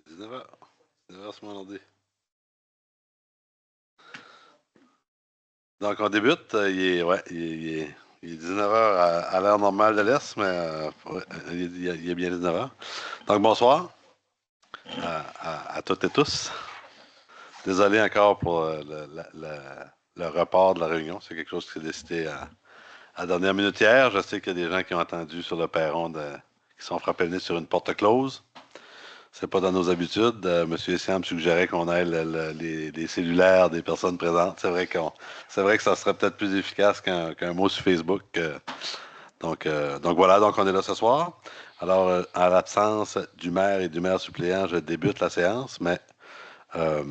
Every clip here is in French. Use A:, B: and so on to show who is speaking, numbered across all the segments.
A: 19h. 19h sur mon ordi. Donc, on débute. Il est 19h à l'heure normale de l'Est, mais il est bien 19h. Donc, bonsoir à toutes et tous. Désolé encore pour le report de la réunion. C'est quelque chose qui s'est décidé à la dernière minute hier. Je sais qu'il y a des gens qui ont entendu sur le perron qui sont frappés le nez sur une porte close. C'est pas dans nos habitudes. Monsieur Essiam suggérait qu'on aille les cellulaires des personnes présentes. C'est vrai que ça serait peut-être plus efficace qu'un mot sur Facebook. Donc voilà, donc on est là ce soir. Alors, en l'absence du maire et du maire suppléant, je débute la séance, mais euh,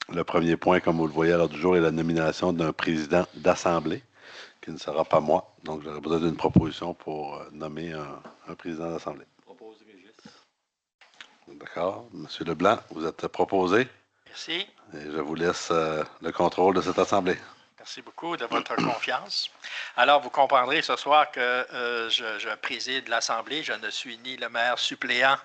A: le premier point, comme vous le voyez à l'ordre du jour, est la nomination d'un président d'assemblée, qui ne sera pas moi. Donc, j'aurais besoin d'une proposition pour nommer un président d'assemblée. D'accord. Monsieur Leblanc, vous êtes proposé.
B: Merci.
A: Et je vous laisse le contrôle de cette assemblée.
B: Merci beaucoup de votre confiance. Alors, vous comprendrez ce soir que je préside l'Assemblée. Je ne suis ni le maire suppléant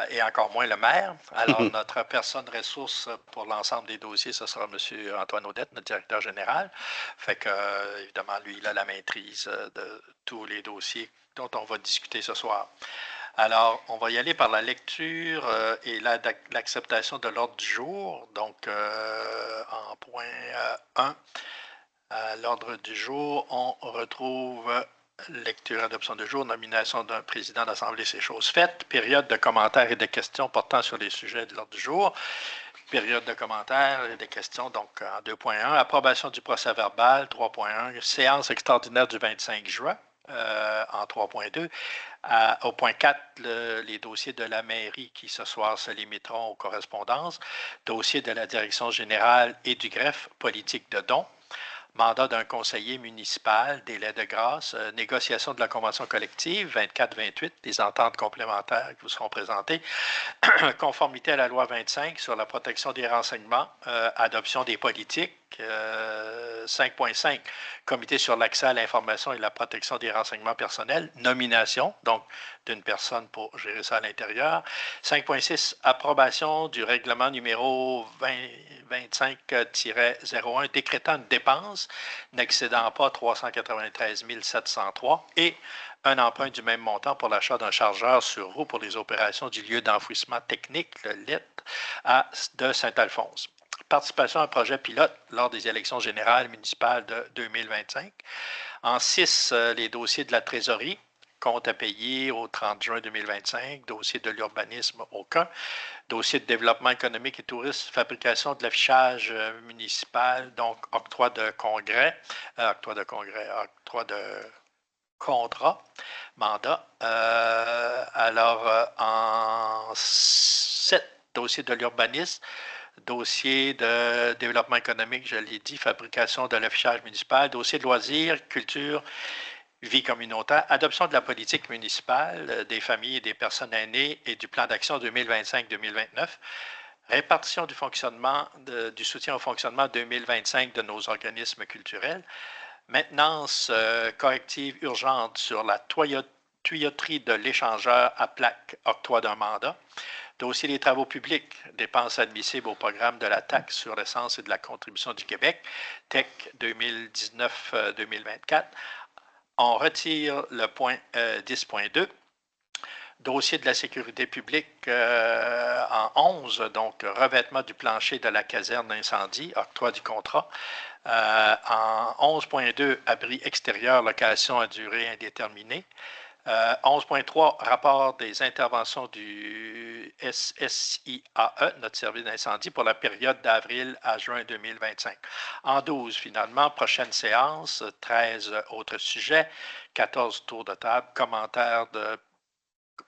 B: et encore moins le maire. Alors, notre personne ressource pour l'ensemble des dossiers, ce sera M. Antoine Audette, notre directeur général. Fait que, évidemment, lui, il a la maîtrise de tous les dossiers dont on va discuter ce soir. Alors, on va y aller par la lecture et l'acceptation de l'ordre du jour. Donc, en point 1, à l'ordre du jour, on retrouve lecture, adoption du jour, nomination d'un président d'Assemblée, c'est chose faite. Période de commentaires et de questions portant sur les sujets de l'ordre du jour. Période de commentaires et de questions, donc en 2.1. Approbation du procès-verbal, 3.1. Séance extraordinaire du 25 juin. En 3.2. Au point 4, les dossiers de la mairie qui ce soir se limiteront aux correspondances. Dossier de la direction générale et du greffe, politique de dons. Mandat d'un conseiller municipal, délai de grâce, négociation de la convention collective, 24-28, des ententes complémentaires qui vous seront présentées, conformité à la loi 25 sur la protection des renseignements, adoption des politiques, 5.5, comité sur l'accès à l'information et la protection des renseignements personnels, nomination, donc d'une personne pour gérer ça à l'intérieur. 5.6, approbation du règlement numéro 25-01 décrétant une dépense n'excédant pas 393 703 et un emprunt du même montant pour l'achat d'un chargeur sur roue pour les opérations du lieu d'enfouissement technique, le LIT, de Saint-Alphonse. Participation à un projet pilote lors des élections générales municipales de 2025. En 6, les dossiers de la trésorerie, compte à payer au 30 juin 2025, dossier de l'urbanisme, aucun. Dossier de développement économique et tourisme, fabrication de l'affichage municipal, donc octroi de contrat, mandat. En 7, dossier de l'urbanisme, dossier de développement économique, je l'ai dit, fabrication de l'affichage municipal, dossier de loisirs, culture, vie communautaire, adoption de la politique municipale des familles et des personnes aînées et du plan d'action 2025-2029, répartition du fonctionnement, du soutien au fonctionnement 2025 de nos organismes culturels, maintenance corrective urgente sur la tuyauterie de l'échangeur à plaque, octroi d'un mandat, dossier des travaux publics, dépenses admissibles au programme de la taxe sur l'essence et de la contribution du Québec, TEC 2019-2024. On retire le point 10.2. Dossier de la sécurité publique en 11, donc revêtement du plancher de la caserne d'incendie, octroi du contrat. En 11.2, abri extérieur, location à durée indéterminée. 11.3, rapport des interventions du SSIAE, notre service d'incendie, pour la période d'avril à juin 2025. En 12, finalement, prochaine séance, 13 autres sujets, 14 tours de table,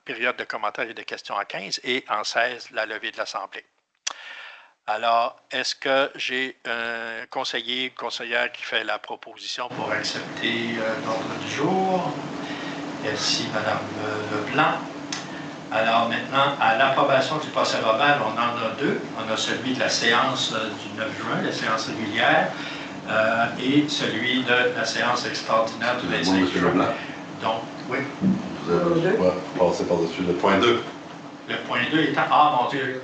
B: période de commentaires et de questions à 15, et en 16, la levée de l'Assemblée. Alors, est-ce que j'ai un conseiller, une conseillère qui fait la proposition pour accepter l'ordre du jour? Merci, Mme Leblanc. Alors maintenant, à l'approbation du procès-verbal, on en a deux. On a celui de la séance du 9 juin, la séance régulière, et celui de la séance extraordinaire du 25 juin. Donc, oui.
A: Vous avez passer par-dessus le point 2.
B: Le point 2 étant, ah mon Dieu,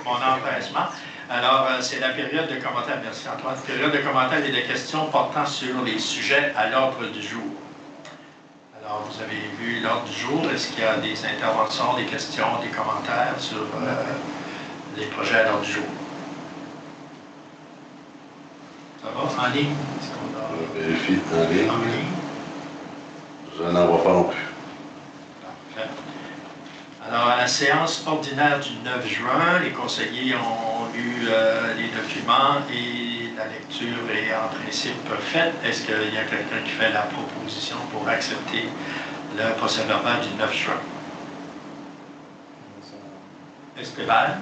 B: mon empressement. Alors, c'est la période de commentaires, merci Antoine, période de commentaires et de questions portant sur les sujets à l'ordre du jour. Alors, vous avez vu l'ordre du jour. Est-ce qu'il y a des interventions, des questions, des commentaires sur les projets à l'ordre du jour? Ça va? En ligne?
A: Je vérifie en ligne.
B: En ligne?
A: Je n'en vois pas non plus.
B: Parfait. Alors, à la séance ordinaire du 9 juin, les conseillers ont lu les documents et la lecture est en principe faite. Est-ce qu'il y a quelqu'un qui fait la proposition pour accepter le procès-verbal du 9 juin? Esteban?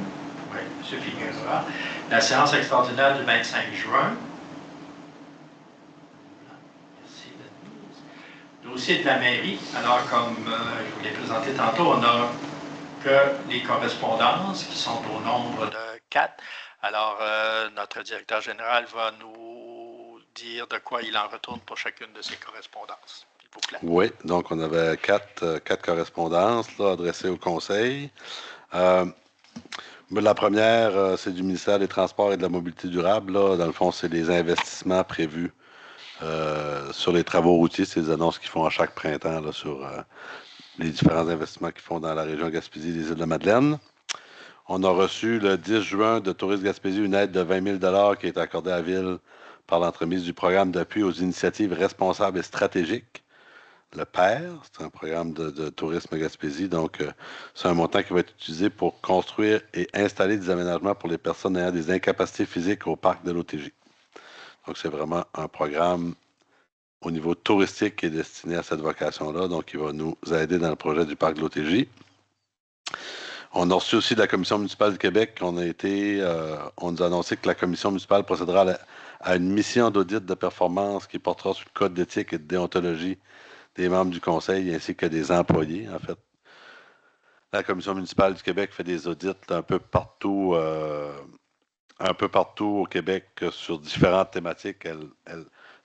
B: Oui, M. Figueroa. La séance extraordinaire du 25 juin. Merci, Denise. Dossier de la mairie. Alors, comme je vous l'ai présenté tantôt, on a que les correspondances qui sont au nombre de 4. Alors, notre directeur général va nous dire de quoi il en retourne pour chacune de ces correspondances. S'il vous plaît.
A: Oui, donc on avait quatre correspondances là, adressées au conseil. La première, c'est du ministère des Transports et de la Mobilité durable. Là. Dans le fond, c'est les investissements prévus sur les travaux routiers. C'est les annonces qu'ils font à chaque printemps là, sur les différents investissements qu'ils font dans la région Gaspésie et les îles de Madeleine. On a reçu le 10 juin de Tourisme Gaspésie une aide de 20 000 qui est accordée à la Ville par l'entremise du programme d'appui aux initiatives responsables et stratégiques. Le PER, c'est un programme de tourisme Gaspésie. Donc, c'est un montant qui va être utilisé pour construire et installer des aménagements pour les personnes ayant des incapacités physiques au parc de l'OTJ. Donc, c'est vraiment un programme au niveau touristique qui est destiné à cette vocation-là. Donc, il va nous aider dans le projet du parc de l'OTJ. On a reçu aussi de la Commission municipale du Québec. On nous a annoncé que la Commission municipale procédera à une mission d'audit de performance qui portera sur le code d'éthique et de déontologie des membres du conseil ainsi que des employés, en fait. La Commission municipale du Québec fait des audits un peu partout au Québec sur différentes thématiques.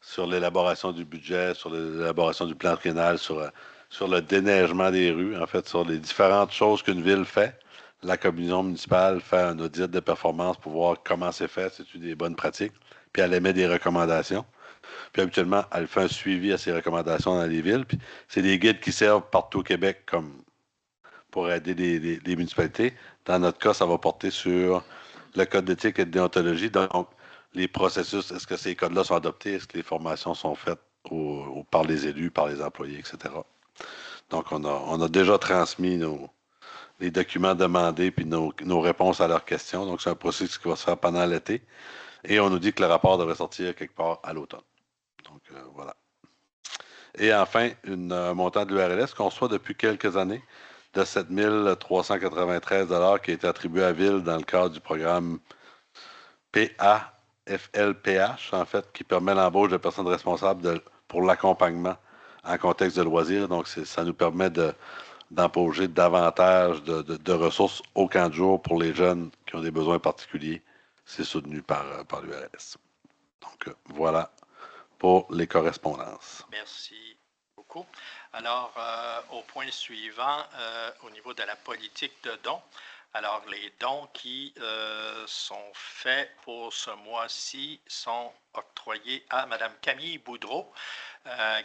A: Sur l'élaboration du budget, sur l'élaboration du plan triennal, sur le déneigement des rues, en fait, sur les différentes choses qu'une ville fait. La commission municipale fait un audit de performance pour voir comment c'est fait, c'est-tu des bonnes pratiques, puis elle émet des recommandations. Puis habituellement, elle fait un suivi à ces recommandations dans les villes. Puis c'est des guides qui servent partout au Québec comme pour aider les municipalités. Dans notre cas, ça va porter sur le code d'éthique et de déontologie. Donc, les processus, est-ce que ces codes-là sont adoptés? Est-ce que les formations sont faites par les élus, par les employés, etc. Donc, on a déjà transmis les documents demandés puis nos réponses à leurs questions. Donc, c'est un processus qui va se faire pendant l'été. Et on nous dit que le rapport devrait sortir quelque part à l'automne. Donc, voilà. Et enfin, un montant de l'URLS qu'on reçoit depuis quelques années de 7 393 qui a été attribué à Ville dans le cadre du programme PAFLPH, en fait, qui permet l'embauche de personnes responsables pour l'accompagnement en contexte de loisirs. Donc, ça nous permet d'embaucher davantage de ressources au camp de jour pour les jeunes qui ont des besoins particuliers. C'est soutenu par l'URLS. Donc, voilà pour les correspondances.
B: Merci beaucoup. Alors, au point suivant, au niveau de la politique de dons, alors les dons qui sont faits pour ce mois-ci sont octroyés à Mme Camille Boudreau,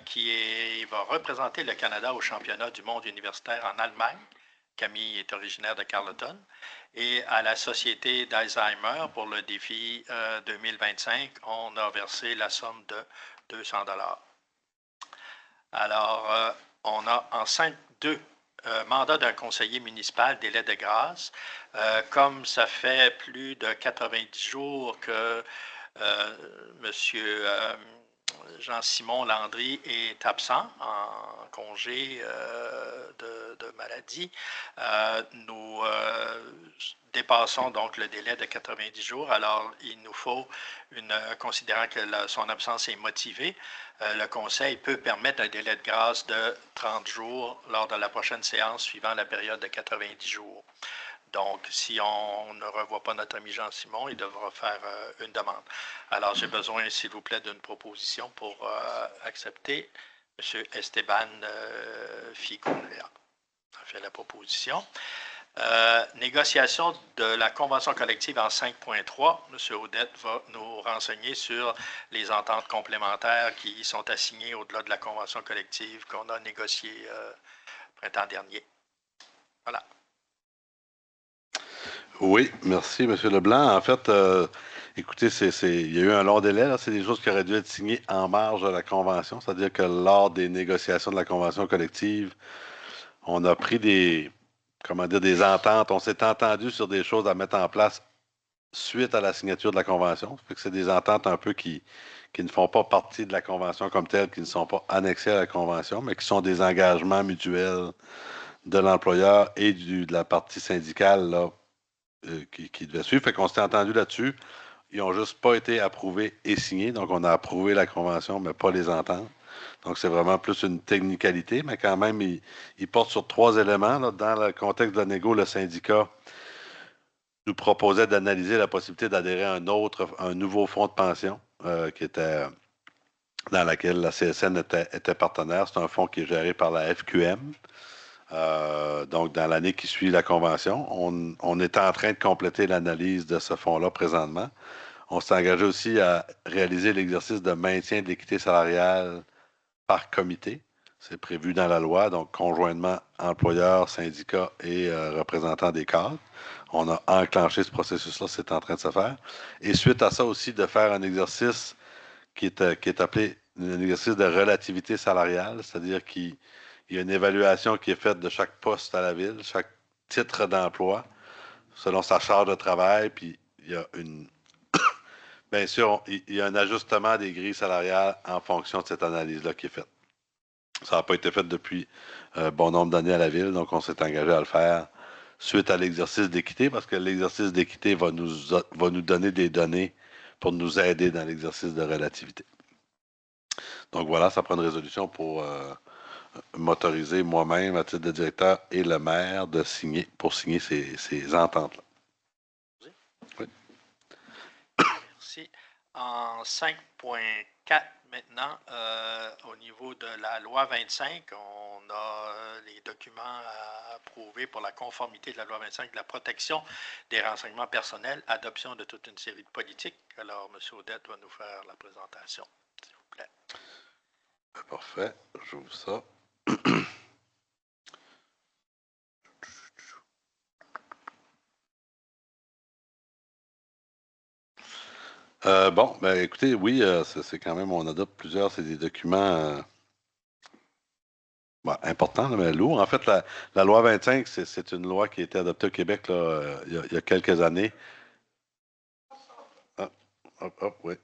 B: qui va représenter le Canada au championnat du monde universitaire en Allemagne. Camille est originaire de Carleton. Et à la Société d'Alzheimer, pour le défi 2025, on a versé la somme de 200 $. Alors, on a enceinte 2 mandat d'un conseiller municipal, délai de grâce. Comme ça fait plus de 90 jours que M. Jean-Simon Landry est absent en congé de maladie, nous dépassons donc le délai de 90 jours. Alors, il nous faut, considérant que son absence est motivée, le Conseil peut permettre un délai de grâce de 30 jours lors de la prochaine séance suivant la période de 90 jours. Donc, si on ne revoit pas notre ami Jean-Simon, il devra faire une demande. Alors, j'ai besoin, s'il vous plaît, d'une proposition pour accepter M. Esteban Figueroa a fait la proposition. Négociation de la convention collective en 5.3. M. Audette va nous renseigner sur les ententes complémentaires qui sont assignées au-delà de la convention collective qu'on a négociée printemps dernier. Voilà.
A: Oui, merci, M. Leblanc. En fait, écoutez, il y a eu un long délai. C'est des choses qui auraient dû être signées en marge de la convention. C'est-à-dire que lors des négociations de la convention collective, on a pris des ententes. On s'est entendu sur des choses à mettre en place suite à la signature de la convention. Ça fait que c'est des ententes un peu qui ne font pas partie de la convention comme telle, qui ne sont pas annexées à la convention, mais qui sont des engagements mutuels de l'employeur et de la partie syndicale là, qui devait suivre. Fait qu'on s'était entendu là-dessus. Ils n'ont juste pas été approuvés et signés. Donc, on a approuvé la convention, mais pas les ententes. Donc, c'est vraiment plus une technicalité, mais quand même, il porte sur trois éléments. Là. Dans le contexte de la négo, le syndicat nous proposait d'analyser la possibilité d'adhérer à un nouveau fonds de pension qui était dans laquelle la CSN était partenaire. C'est un fonds qui est géré par la FQM. Donc, dans l'année qui suit la convention, on est en train de compléter l'analyse de ce fonds-là présentement. On s'est engagé aussi à réaliser l'exercice de maintien de l'équité salariale par comité. C'est prévu dans la loi, donc conjointement employeurs, syndicats et représentants des cadres. On a enclenché ce processus-là, c'est en train de se faire. Et suite à ça aussi, de faire un exercice qui est appelé un exercice de relativité salariale, c'est-à-dire qu'il y a une évaluation qui est faite de chaque poste à la ville, chaque titre d'emploi, selon sa charge de travail, puis il y a bien sûr, il y a un ajustement des grilles salariales en fonction de cette analyse-là qui est faite. Ça n'a pas été fait depuis bon nombre d'années à la ville, donc on s'est engagé à le faire suite à l'exercice d'équité, parce que l'exercice d'équité va nous donner des données pour nous aider dans l'exercice de relativité. Donc voilà, ça prend une résolution pour m'autoriser moi-même, à titre de directeur, et le maire pour signer ces ententes-là. Oui.
B: Merci. En 5.4 maintenant, au niveau de la loi 25, on a les documents à approuver pour la conformité de la loi 25 de la protection des renseignements personnels, adoption de toute une série de politiques. Alors, M. Audette va nous faire la présentation, s'il vous plaît.
A: Parfait, j'ouvre ça. Bon, ben écoutez, oui, c'est quand même, on adopte plusieurs, c'est des documents importants, là, mais lourds. En fait, la loi 25, c'est une loi qui a été adoptée au Québec là, il y a quelques années. Ah, hop, oui.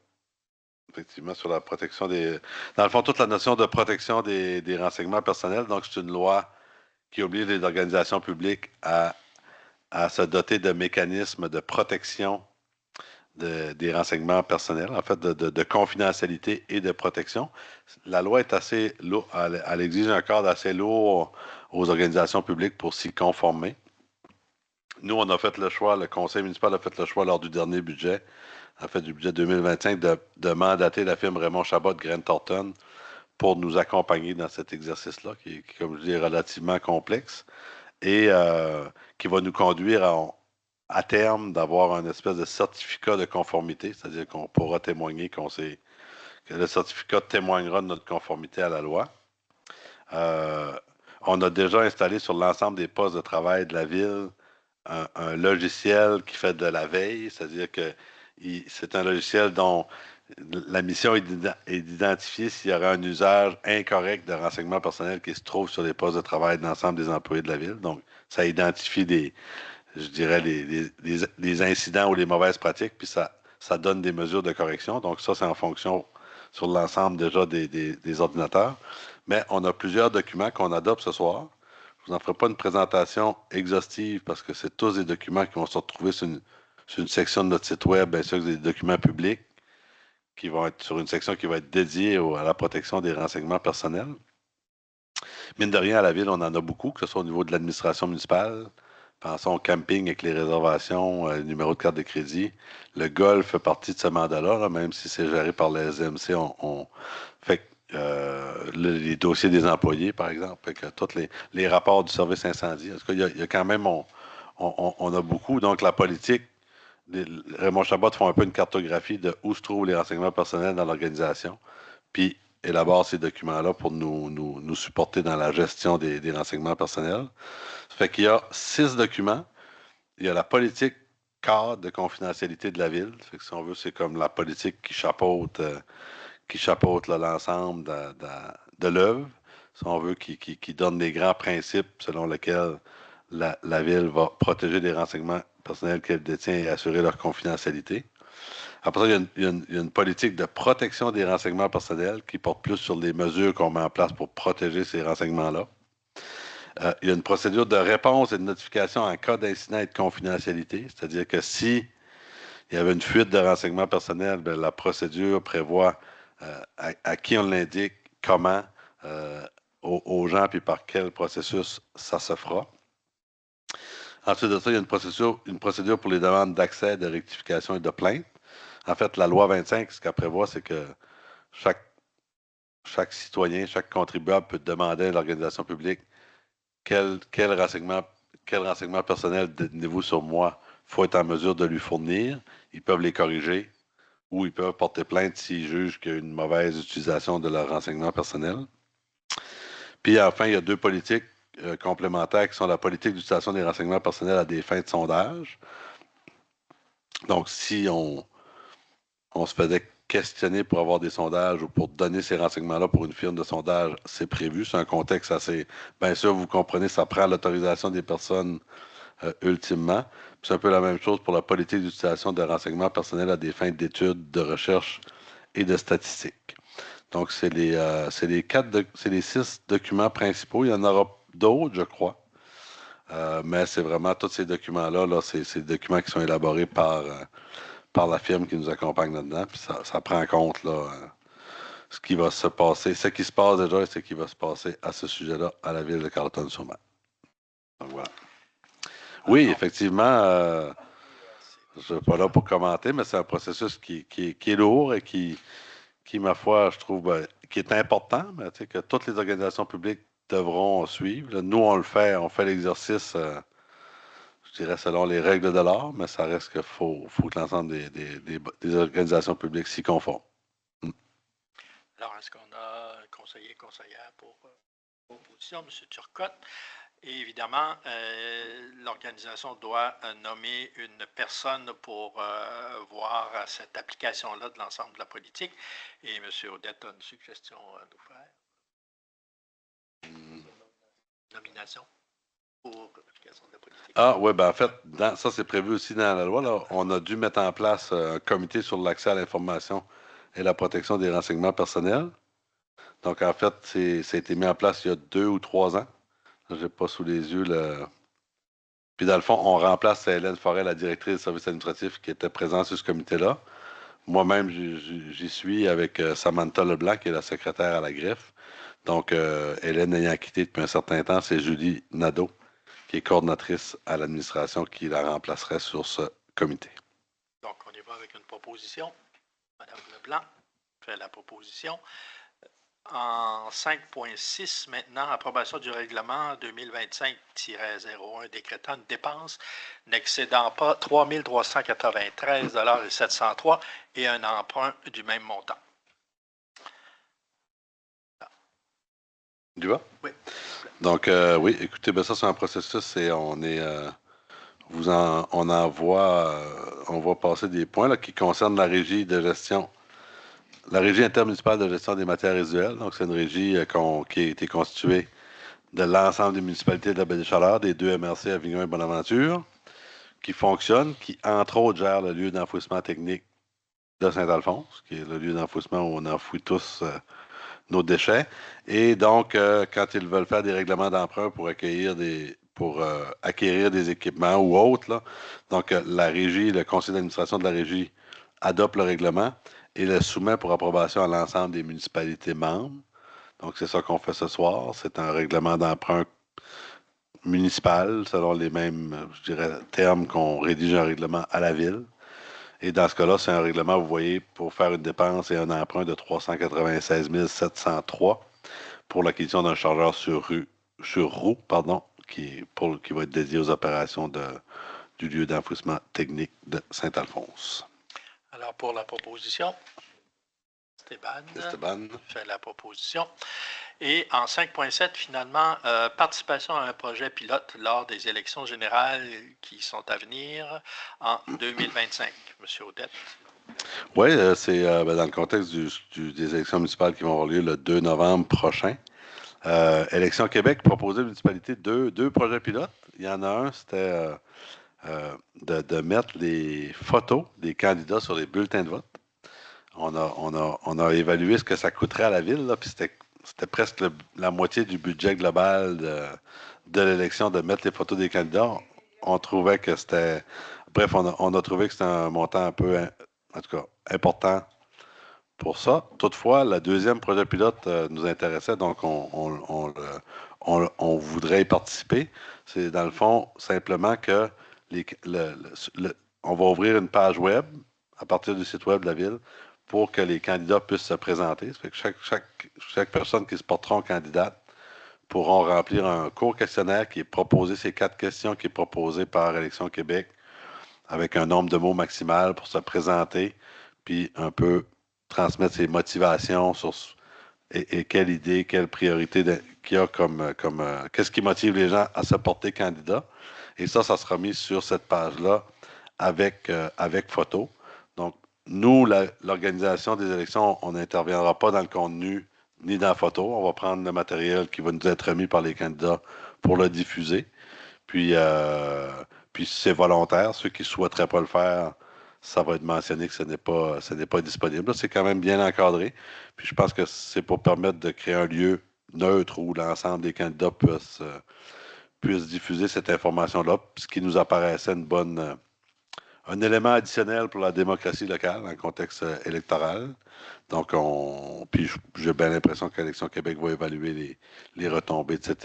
A: Effectivement, sur la protection des. Dans le fond, toute la notion de protection des renseignements personnels. Donc, c'est une loi qui oblige les organisations publiques à se doter de mécanismes de protection des renseignements personnels, en fait, de confidentialité et de protection. La loi est assez lourde, elle exige un cadre assez lourd aux organisations publiques pour s'y conformer. Nous, on a fait le choix, le conseil municipal a fait le choix lors du dernier budget, en fait, du budget 2025, de mandater la firme Raymond Chabot de Grant Thornton pour nous accompagner dans cet exercice-là, qui, comme je dis, est relativement complexe et qui va nous conduire à terme d'avoir un espèce de certificat de conformité, c'est-à-dire qu'on pourra témoigner que le certificat témoignera de notre conformité à la loi. On a déjà installé sur l'ensemble des postes de travail de la ville un logiciel qui fait de la veille, c'est-à-dire que c'est un logiciel dont la mission est d'identifier s'il y aurait un usage incorrect de renseignements personnels qui se trouve sur les postes de travail de l'ensemble des employés de la ville. Donc, ça identifie je dirais, les incidents ou les mauvaises pratiques, puis ça donne des mesures de correction. Donc, ça, c'est en fonction sur l'ensemble déjà des ordinateurs. Mais on a plusieurs documents qu'on adopte ce soir. Je vous en ferai pas une présentation exhaustive parce que c'est tous des documents qui vont se retrouver sur une section de notre site web, bien sûr, des documents publics qui vont être sur une section qui va être dédiée à la protection des renseignements personnels. Mine de rien, à la ville, on en a beaucoup, que ce soit au niveau de l'administration municipale. Pensons au camping avec les réservations, les numéros de carte de crédit. Le golf fait partie de ce mandat-là, là, même si c'est géré par les SMC. On fait les dossiers des employés, par exemple, fait que tous les rapports du service incendie. En tout cas, il y a quand même, on a beaucoup. Donc, la politique, Raymond Chabot font un peu une cartographie de où se trouvent les renseignements personnels dans l'organisation, puis élabore ces documents-là pour nous supporter dans la gestion des renseignements personnels. Ça fait qu'il y a 6 documents. Il y a la politique cadre de confidentialité de la ville. Ça fait que si on veut, c'est comme la politique qui chapeaute là, l'ensemble de l'œuvre. Si on veut, qui donne des grands principes selon lesquels la ville va protéger des renseignements personnels qu'elle détient et assurer leur confidentialité. Après ça, il y a une politique de protection des renseignements personnels qui porte plus sur les mesures qu'on met en place pour protéger ces renseignements-là. Il y a une procédure de réponse et de notification en cas d'incident et de confidentialité, c'est-à-dire que si il y avait une fuite de renseignements personnels, bien, la procédure prévoit à qui on l'indique, comment, aux gens, puis par quel processus ça se fera. Ensuite de ça, il y a une procédure pour les demandes d'accès, de rectification et de plainte. En fait, la loi 25, ce qu'elle prévoit, c'est que chaque citoyen, chaque contribuable peut demander à l'organisation publique quel renseignement personnel détenez-vous sur moi, il faut être en mesure de lui fournir. Ils peuvent les corriger ou ils peuvent porter plainte s'ils jugent qu'il y a une mauvaise utilisation de leur renseignement personnel. Puis enfin, il y a 2 politiques complémentaires qui sont la politique d'utilisation des renseignements personnels à des fins de sondage. Donc, si on se faisait questionner pour avoir des sondages ou pour donner ces renseignements-là pour une firme de sondage, c'est prévu. C'est un contexte assez... Bien sûr, vous comprenez, ça prend l'autorisation des personnes ultimement. C'est un peu la même chose pour la politique d'utilisation de renseignements personnels à des fins d'études, de recherche et de statistiques. Donc, c'est les 6 documents principaux. Il y en aura d'autres, je crois. Mais c'est vraiment tous ces documents-là, là, c'est des documents qui sont élaborés par la firme qui nous accompagne là-dedans. Puis ça prend en compte là, ce qui va se passer, ce qui se passe déjà et ce qui va se passer à ce sujet-là à la ville de Carleton-sur-Mer. Donc voilà. Oui, effectivement, je ne suis pas là pour commenter, mais c'est un processus qui est lourd et qui, ma foi, je trouve, qui est important, mais tu sais, que toutes les organisations publiques devront suivre. Là, nous, on fait l'exercice, je dirais, selon les règles de l'art, mais ça reste qu'il faut que l'ensemble des organisations publiques s'y conforment.
B: Alors, est-ce qu'on a un conseillère pour opposition, M. Turcotte? Et évidemment, l'organisation doit nommer une personne pour voir cette application-là de l'ensemble de la politique. Et M. Audette a une suggestion à nous faire. Nomination pour l'application de la politique.
A: Ah oui, ben en fait, ça c'est prévu aussi dans la loi. Là. On a dû mettre en place un comité sur l'accès à l'information et la protection des renseignements personnels. Donc en fait, ça a été mis en place il y a 2 ou 3 ans. Je n'ai pas sous les yeux le. Puis dans le fond, on remplace Hélène Forêt, la directrice des services administratifs qui était présente sur ce comité-là. Moi-même, j'y suis avec Samantha Leblanc, qui est la secrétaire à la greffe. Donc, Hélène ayant quitté depuis un certain temps, c'est Julie Nadeau, qui est coordonnatrice à l'administration, qui la remplacerait sur ce comité.
B: Donc, on y va avec une proposition. Madame Leblanc fait la proposition. En 5.6, maintenant, approbation du règlement 2025-01 décrétant une dépense n'excédant pas 3 393,703 et un emprunt du même montant.
A: Tu vois?
B: Oui.
A: Donc, oui, écoutez, ben ça, c'est un processus et on va passer des points là, qui concernent la régie de gestion. La Régie intermunicipale de gestion des matières résiduelles, donc c'est une régie qui a été constituée de l'ensemble des municipalités de la Baie-des-Chaleurs, des 2 MRC Avignon et Bonaventure, qui fonctionne, qui entre autres gère le lieu d'enfouissement technique de Saint-Alphonse, qui est le lieu d'enfouissement où on enfouit tous nos déchets. Et donc, quand ils veulent faire des règlements d'emprunt pour acquérir des équipements ou autres, là, donc la régie, le conseil d'administration de la régie adopte le règlement et le soumet pour approbation à l'ensemble des municipalités membres. Donc, c'est ça qu'on fait ce soir. C'est un règlement d'emprunt municipal, selon les mêmes, je dirais, termes qu'on rédige un règlement à la ville. Et dans ce cas-là, c'est un règlement, vous voyez, pour faire une dépense et un emprunt de 396 703 pour l'acquisition d'un chargeur sur roue, qui va être dédié aux opérations du lieu d'enfouissement technique de Saint-Alphonse.
B: Alors, pour la proposition,
A: Esteban.
B: fait la proposition. Et en 5.7, finalement, participation à un projet pilote lors des élections générales qui sont à venir en 2025. Monsieur Audette.
A: Oui, c'est dans le contexte des élections municipales qui vont avoir lieu le 2 novembre prochain. Élections Québec proposait municipalité deux projets pilotes. Il y en a un, c'était de mettre les photos des candidats sur les bulletins de vote. On a évalué ce que ça coûterait à la ville, là, puis c'était presque la moitié du budget global de l'élection de mettre les photos des candidats. On trouvait que c'était. Bref, on a trouvé que c'était un montant un peu, en tout cas, important pour ça. Toutefois, le deuxième projet pilote nous intéressait, donc on voudrait y participer. C'est dans le fond simplement que on va ouvrir une page web à partir du site web de la ville pour que les candidats puissent se présenter. Ça fait que chaque personne qui se portera candidate pourront remplir un court questionnaire qui est proposé, ces 4 questions qui est proposé par Élections Québec avec un nombre de mots maximal pour se présenter, puis un peu transmettre ses motivations et quelle idée, quelle priorité qu'il y a qu'est-ce qui motive les gens à se porter candidat. Et ça sera mis sur cette page-là avec photo. Donc, nous, l'organisation des élections, on n'interviendra pas dans le contenu ni dans la photo. On va prendre le matériel qui va nous être remis par les candidats pour le diffuser. Puis c'est volontaire. Ceux qui ne souhaiteraient pas le faire, ça va être mentionné que ce n'est pas disponible. Là, c'est quand même bien encadré. Puis je pense que c'est pour permettre de créer un lieu neutre où l'ensemble des candidats puissent diffuser cette information-là, ce qui nous apparaissait un élément additionnel pour la démocratie locale en contexte électoral. Donc, puis j'ai bien l'impression que l'Élection Québec va évaluer les retombées de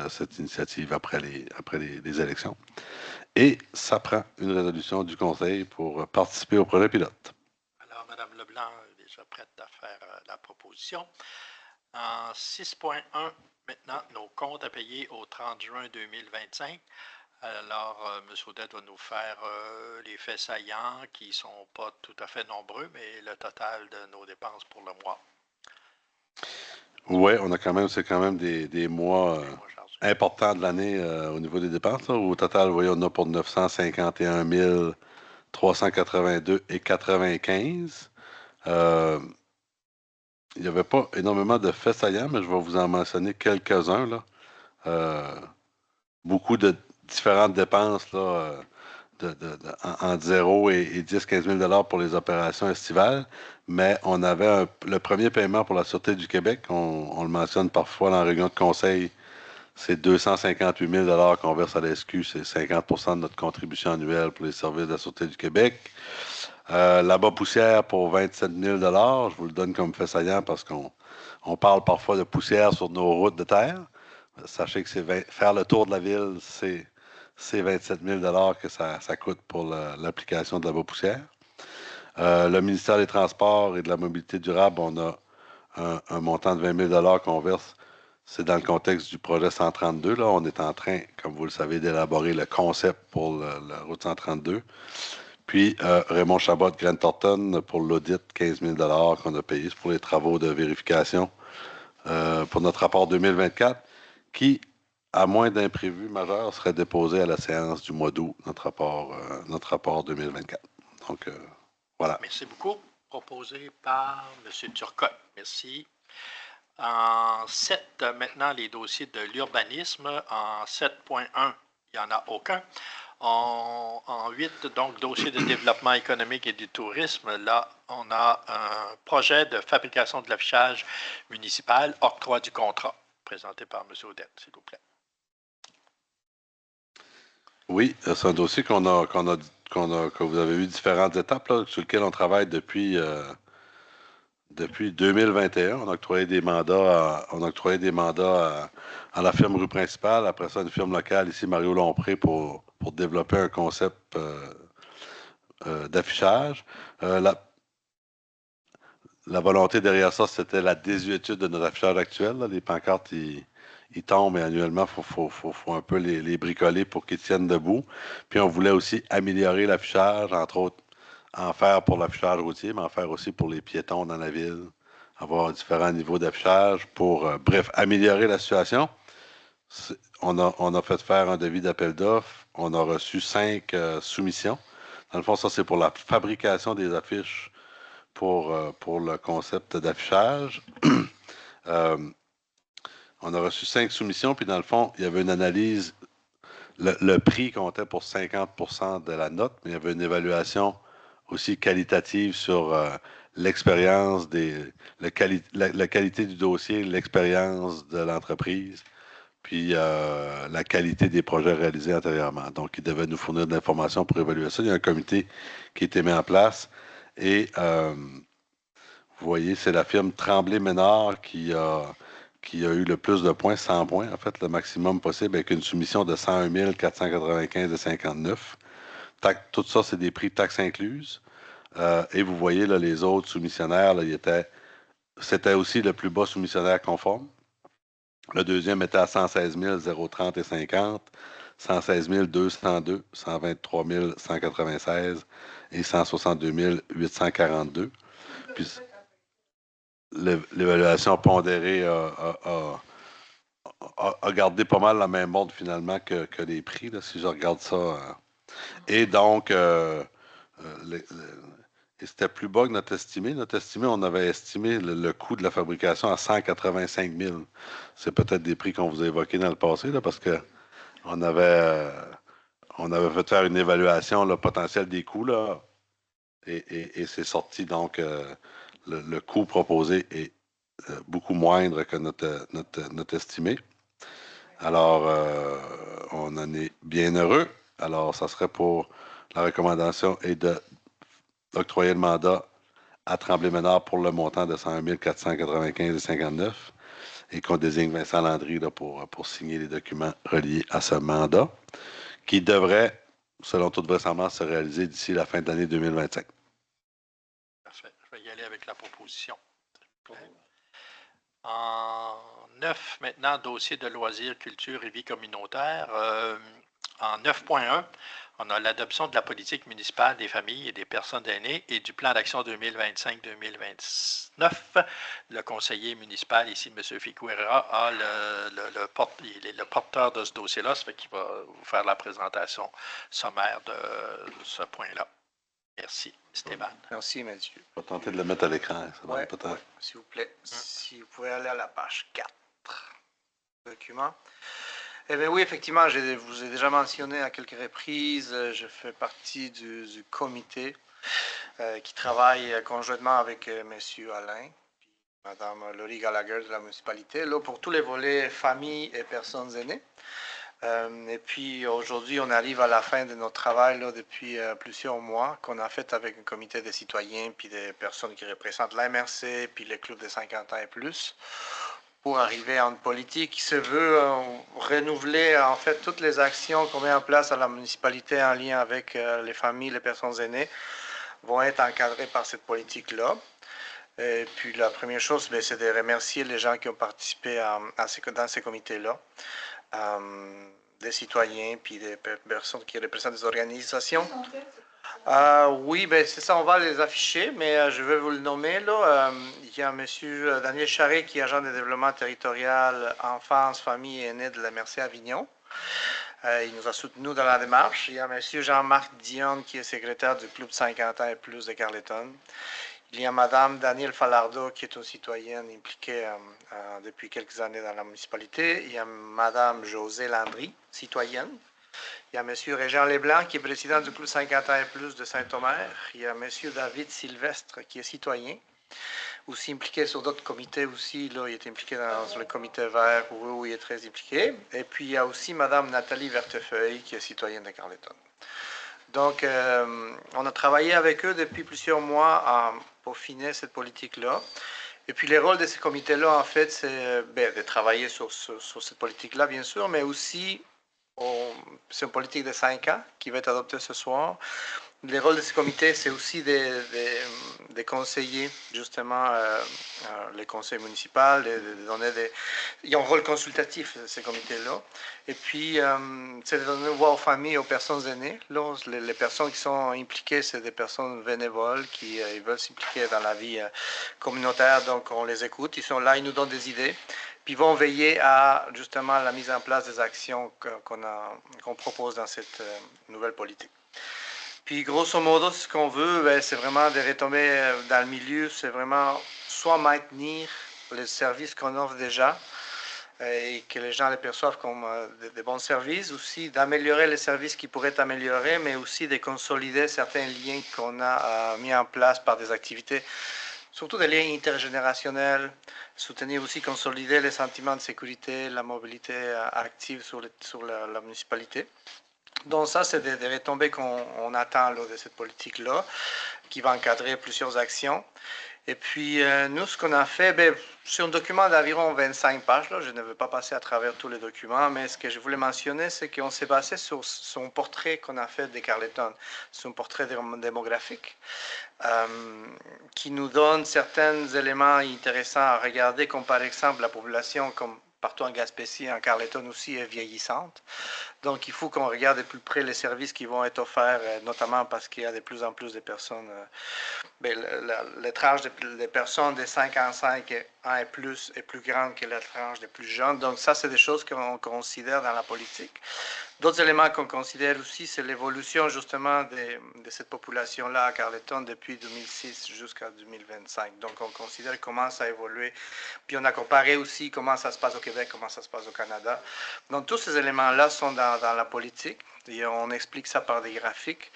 A: cette initiative après les élections. Et ça prend une résolution du Conseil pour participer au projet pilote.
B: Alors, Mme Leblanc est déjà prête à faire la proposition. En 6.1, maintenant, nos comptes à payer au 30 juin 2025. Alors, M. Audette va nous faire les faits saillants qui ne sont pas tout à fait nombreux, mais le total de nos dépenses pour le mois.
A: Oui, c'est quand même des mois importants de l'année au niveau des dépenses. Là. Au total, vous voyez, on a pour 951 382,95. Il n'y avait pas énormément de faits saillants, mais je vais vous en mentionner quelques-uns. Là. Beaucoup de différentes dépenses là, entre 0 et 10-15 000 pour les opérations estivales, mais on avait le premier paiement pour la Sûreté du Québec, on le mentionne parfois dans la réunion de conseil, c'est 258 000 qu'on verse à la SQ, c'est 50 de notre contribution annuelle pour les services de la Sûreté du Québec. Là-bas, poussière pour 27 000 je vous le donne comme fait saillant parce qu'on parle parfois de poussière sur nos routes de terre. Sachez que faire le tour de la ville, c'est 27 000 que ça coûte pour l'application de la poussière. Le ministère des Transports et de la Mobilité durable, on a un montant de 20 000 qu'on verse. C'est dans le contexte du projet 132. Là, on est en train, comme vous le savez, d'élaborer le concept pour la route 132. Puis Raymond Chabot de Grant Thornton pour l'audit, 15 000 qu'on a payé pour les travaux de vérification pour notre rapport 2024, qui, à moins d'imprévus majeurs, serait déposé à la séance du mois d'août, notre rapport 2024. Donc, voilà.
B: Merci beaucoup. Proposé par M. Turcotte. Merci. En 7, maintenant, les dossiers de l'urbanisme. En 7.1, il n'y en a aucun. En 8, donc, dossier de développement économique et du tourisme, là, on a un projet de fabrication de l'affichage municipal, octroi du contrat, présenté par M. Audette, s'il vous plaît.
A: Oui, c'est un dossier que vous avez eu différentes étapes, là, sur lequel on travaille depuis 2021. On a octroyé des mandats à la firme rue principale, après ça, une firme locale ici, Mario Lompré, pour développer un concept d'affichage. La volonté derrière ça, c'était la désuétude de notre affichage actuel. Là. Les pancartes, ils ils tombent et annuellement, faut un peu les bricoler pour qu'ils tiennent debout. Puis on voulait aussi améliorer l'affichage, entre autres, en faire pour l'affichage routier, mais en faire aussi pour les piétons dans la ville, avoir différents niveaux d'affichage pour, bref, améliorer la situation. On a fait faire un devis d'appel d'offres. On a reçu 5 soumissions. Dans le fond, ça, c'est pour la fabrication des affiches pour le concept d'affichage. Euh, on a reçu 5 soumissions, puis dans le fond, il y avait une analyse. Le prix comptait pour 50% de la note, mais il y avait une évaluation aussi qualitative sur l'expérience la qualité du dossier, l'expérience de l'entreprise, puis la qualité des projets réalisés antérieurement. Donc, ils devaient nous fournir de l'information pour évaluer ça. Il y a un comité qui a été mis en place et vous voyez, c'est la firme Tremblay-Ménard qui a eu le plus de points, 100 points, en fait, le maximum possible, avec une soumission de 101 495,59. Tout ça, c'est des prix taxes incluses. Et vous voyez, là, les autres soumissionnaires, là, c'était aussi le plus bas soumissionnaire conforme. Le deuxième était à 116 030 et 50, 116 202, 123 196 et 162 842. Puis l'évaluation pondérée a gardé pas mal la même monde finalement que les prix, là, si je regarde ça. Et donc, et c'était plus bas que notre estimé. Notre estimé, on avait estimé le coût de la fabrication à 185 000. C'est peut-être des prix qu'on vous a évoqués dans le passé, là, parce que on avait, euh, on avait fait faire une évaluation là, potentielle des coûts, là, et c'est sorti donc le coût proposé est beaucoup moindre que notre estimé. Alors, on en est bien heureux. Alors, ça serait pour la recommandation et d'octroyer le mandat à Tremblay-Ménard pour le montant de 101 495,59 et qu'on désigne Vincent Landry là, pour signer les documents reliés à ce mandat qui devrait, selon toute vraisemblance, se réaliser d'ici la fin de l'année 2025.
B: Parfait. Je vais y aller avec la proposition. En 9, maintenant, dossier de loisirs, culture et vie communautaire. En 9.1, on a l'adoption de la politique municipale des familles et des personnes aînées et du plan d'action 2025-2029. Le conseiller municipal, ici, M. Figuera, il est le porteur de ce dossier-là, ça fait qu'il va vous faire la présentation sommaire de ce point-là. Merci, Stéphane.
C: Merci, Mathieu.
A: On va tenter de le mettre à l'écran.
C: Ouais, s'il vous plaît. Si vous pouvez aller à la page 4, document. Eh bien oui, effectivement, je vous ai déjà mentionné à quelques reprises, je fais partie du comité qui travaille conjointement avec M. Alain, puis Mme Laurie Gallagher de la municipalité, là, pour tous les volets famille et personnes aînées. Et puis aujourd'hui, on arrive à la fin de notre travail là, depuis plusieurs mois qu'on a fait avec un comité de citoyens puis des personnes qui représentent la MRC puis les clubs de 50 ans et plus pour arriver à une politique qui se veut renouveler en fait toutes les actions qu'on met en place à la municipalité en lien avec les familles, les personnes aînées vont être encadrées par cette politique-là. Et puis la première chose, c'est de remercier les gens qui ont participé dans ces comités-là. Des citoyens puis des personnes qui représentent des organisations. Oui, c'est ça, on va les afficher, mais je vais vous le nommer. Là. Il y a M. Daniel Charret, qui est agent de développement territorial, enfance, famille et aînés de la MRC Avignon. Il nous a soutenus dans la démarche. Il y a M. Jean-Marc Dionne, qui est secrétaire du Club 50 ans et plus de Carleton. Il y a Mme Danielle Falardeau, qui est une citoyenne impliquée depuis quelques années dans la municipalité. Il y a Mme Josée Landry, citoyenne. Il y a M. Régent Leblanc, qui est président du Club 50 ans et plus de Saint-Omer. Il y a M. David Sylvestre, qui est citoyen, aussi impliqué sur d'autres comités aussi. Là, il est impliqué dans le comité vert, où il est très impliqué. Et puis, il y a aussi Mme Nathalie Vertefeuille, qui est citoyenne de Carleton. Donc, on a travaillé avec eux depuis plusieurs mois pour finir cette politique-là. Et puis, les rôles de ces comités-là, en fait, c'est de travailler sur cette politique-là, bien sûr, mais aussi c'est une politique de 5 ans qui va être adoptée ce soir. Les rôles de ce comité, c'est aussi des conseillers, justement, les conseils municipaux, ils ont un rôle consultatif, ces comités-là. Et puis, c'est de donner voix aux familles, aux personnes aînées. Là, les personnes qui sont impliquées, c'est des personnes bénévoles qui ils veulent s'impliquer dans la vie communautaire, donc on les écoute. Ils sont là, ils nous donnent des idées. Puis ils vont veiller à, justement, la mise en place des actions qu'on propose dans cette nouvelle politique. Puis, grosso modo, ce qu'on veut, c'est vraiment de retomber dans le milieu, c'est vraiment soit maintenir les services qu'on offre déjà et que les gens les perçoivent comme des bons services, aussi d'améliorer les services qui pourraient être améliorés, mais aussi de consolider certains liens qu'on a mis en place par des activités, surtout des liens intergénérationnels, soutenir aussi, consolider les sentiments de sécurité, la mobilité active sur la municipalité. Donc ça, c'est des retombées qu'on attend là, de cette politique-là, qui va encadrer plusieurs actions. Et puis, nous, ce qu'on a fait, c'est un document d'environ 25 pages. Là, je ne vais pas passer à travers tous les documents, mais ce que je voulais mentionner, c'est qu'on s'est basé sur son portrait qu'on a fait de Carleton. C'est un portrait démographique qui nous donne certains éléments intéressants à regarder, comme par exemple la population, comme partout en Gaspésie, en Carleton aussi, est vieillissante. Donc, il faut qu'on regarde de plus près les services qui vont être offerts, notamment parce qu'il y a de plus en plus de personnes. La tranche des personnes de 55 ans et plus est plus grande que la tranche des plus jeunes. Donc, ça, c'est des choses qu'on considère dans la politique. D'autres éléments qu'on considère aussi, c'est l'évolution justement de cette population-là à Carleton depuis 2006 jusqu'à 2025. Donc, on considère comment ça a évolué. Puis, on a comparé aussi comment ça se passe au Québec, comment ça se passe au Canada. Donc, tous ces éléments-là sont dans la politique. Et on explique ça par des graphiques.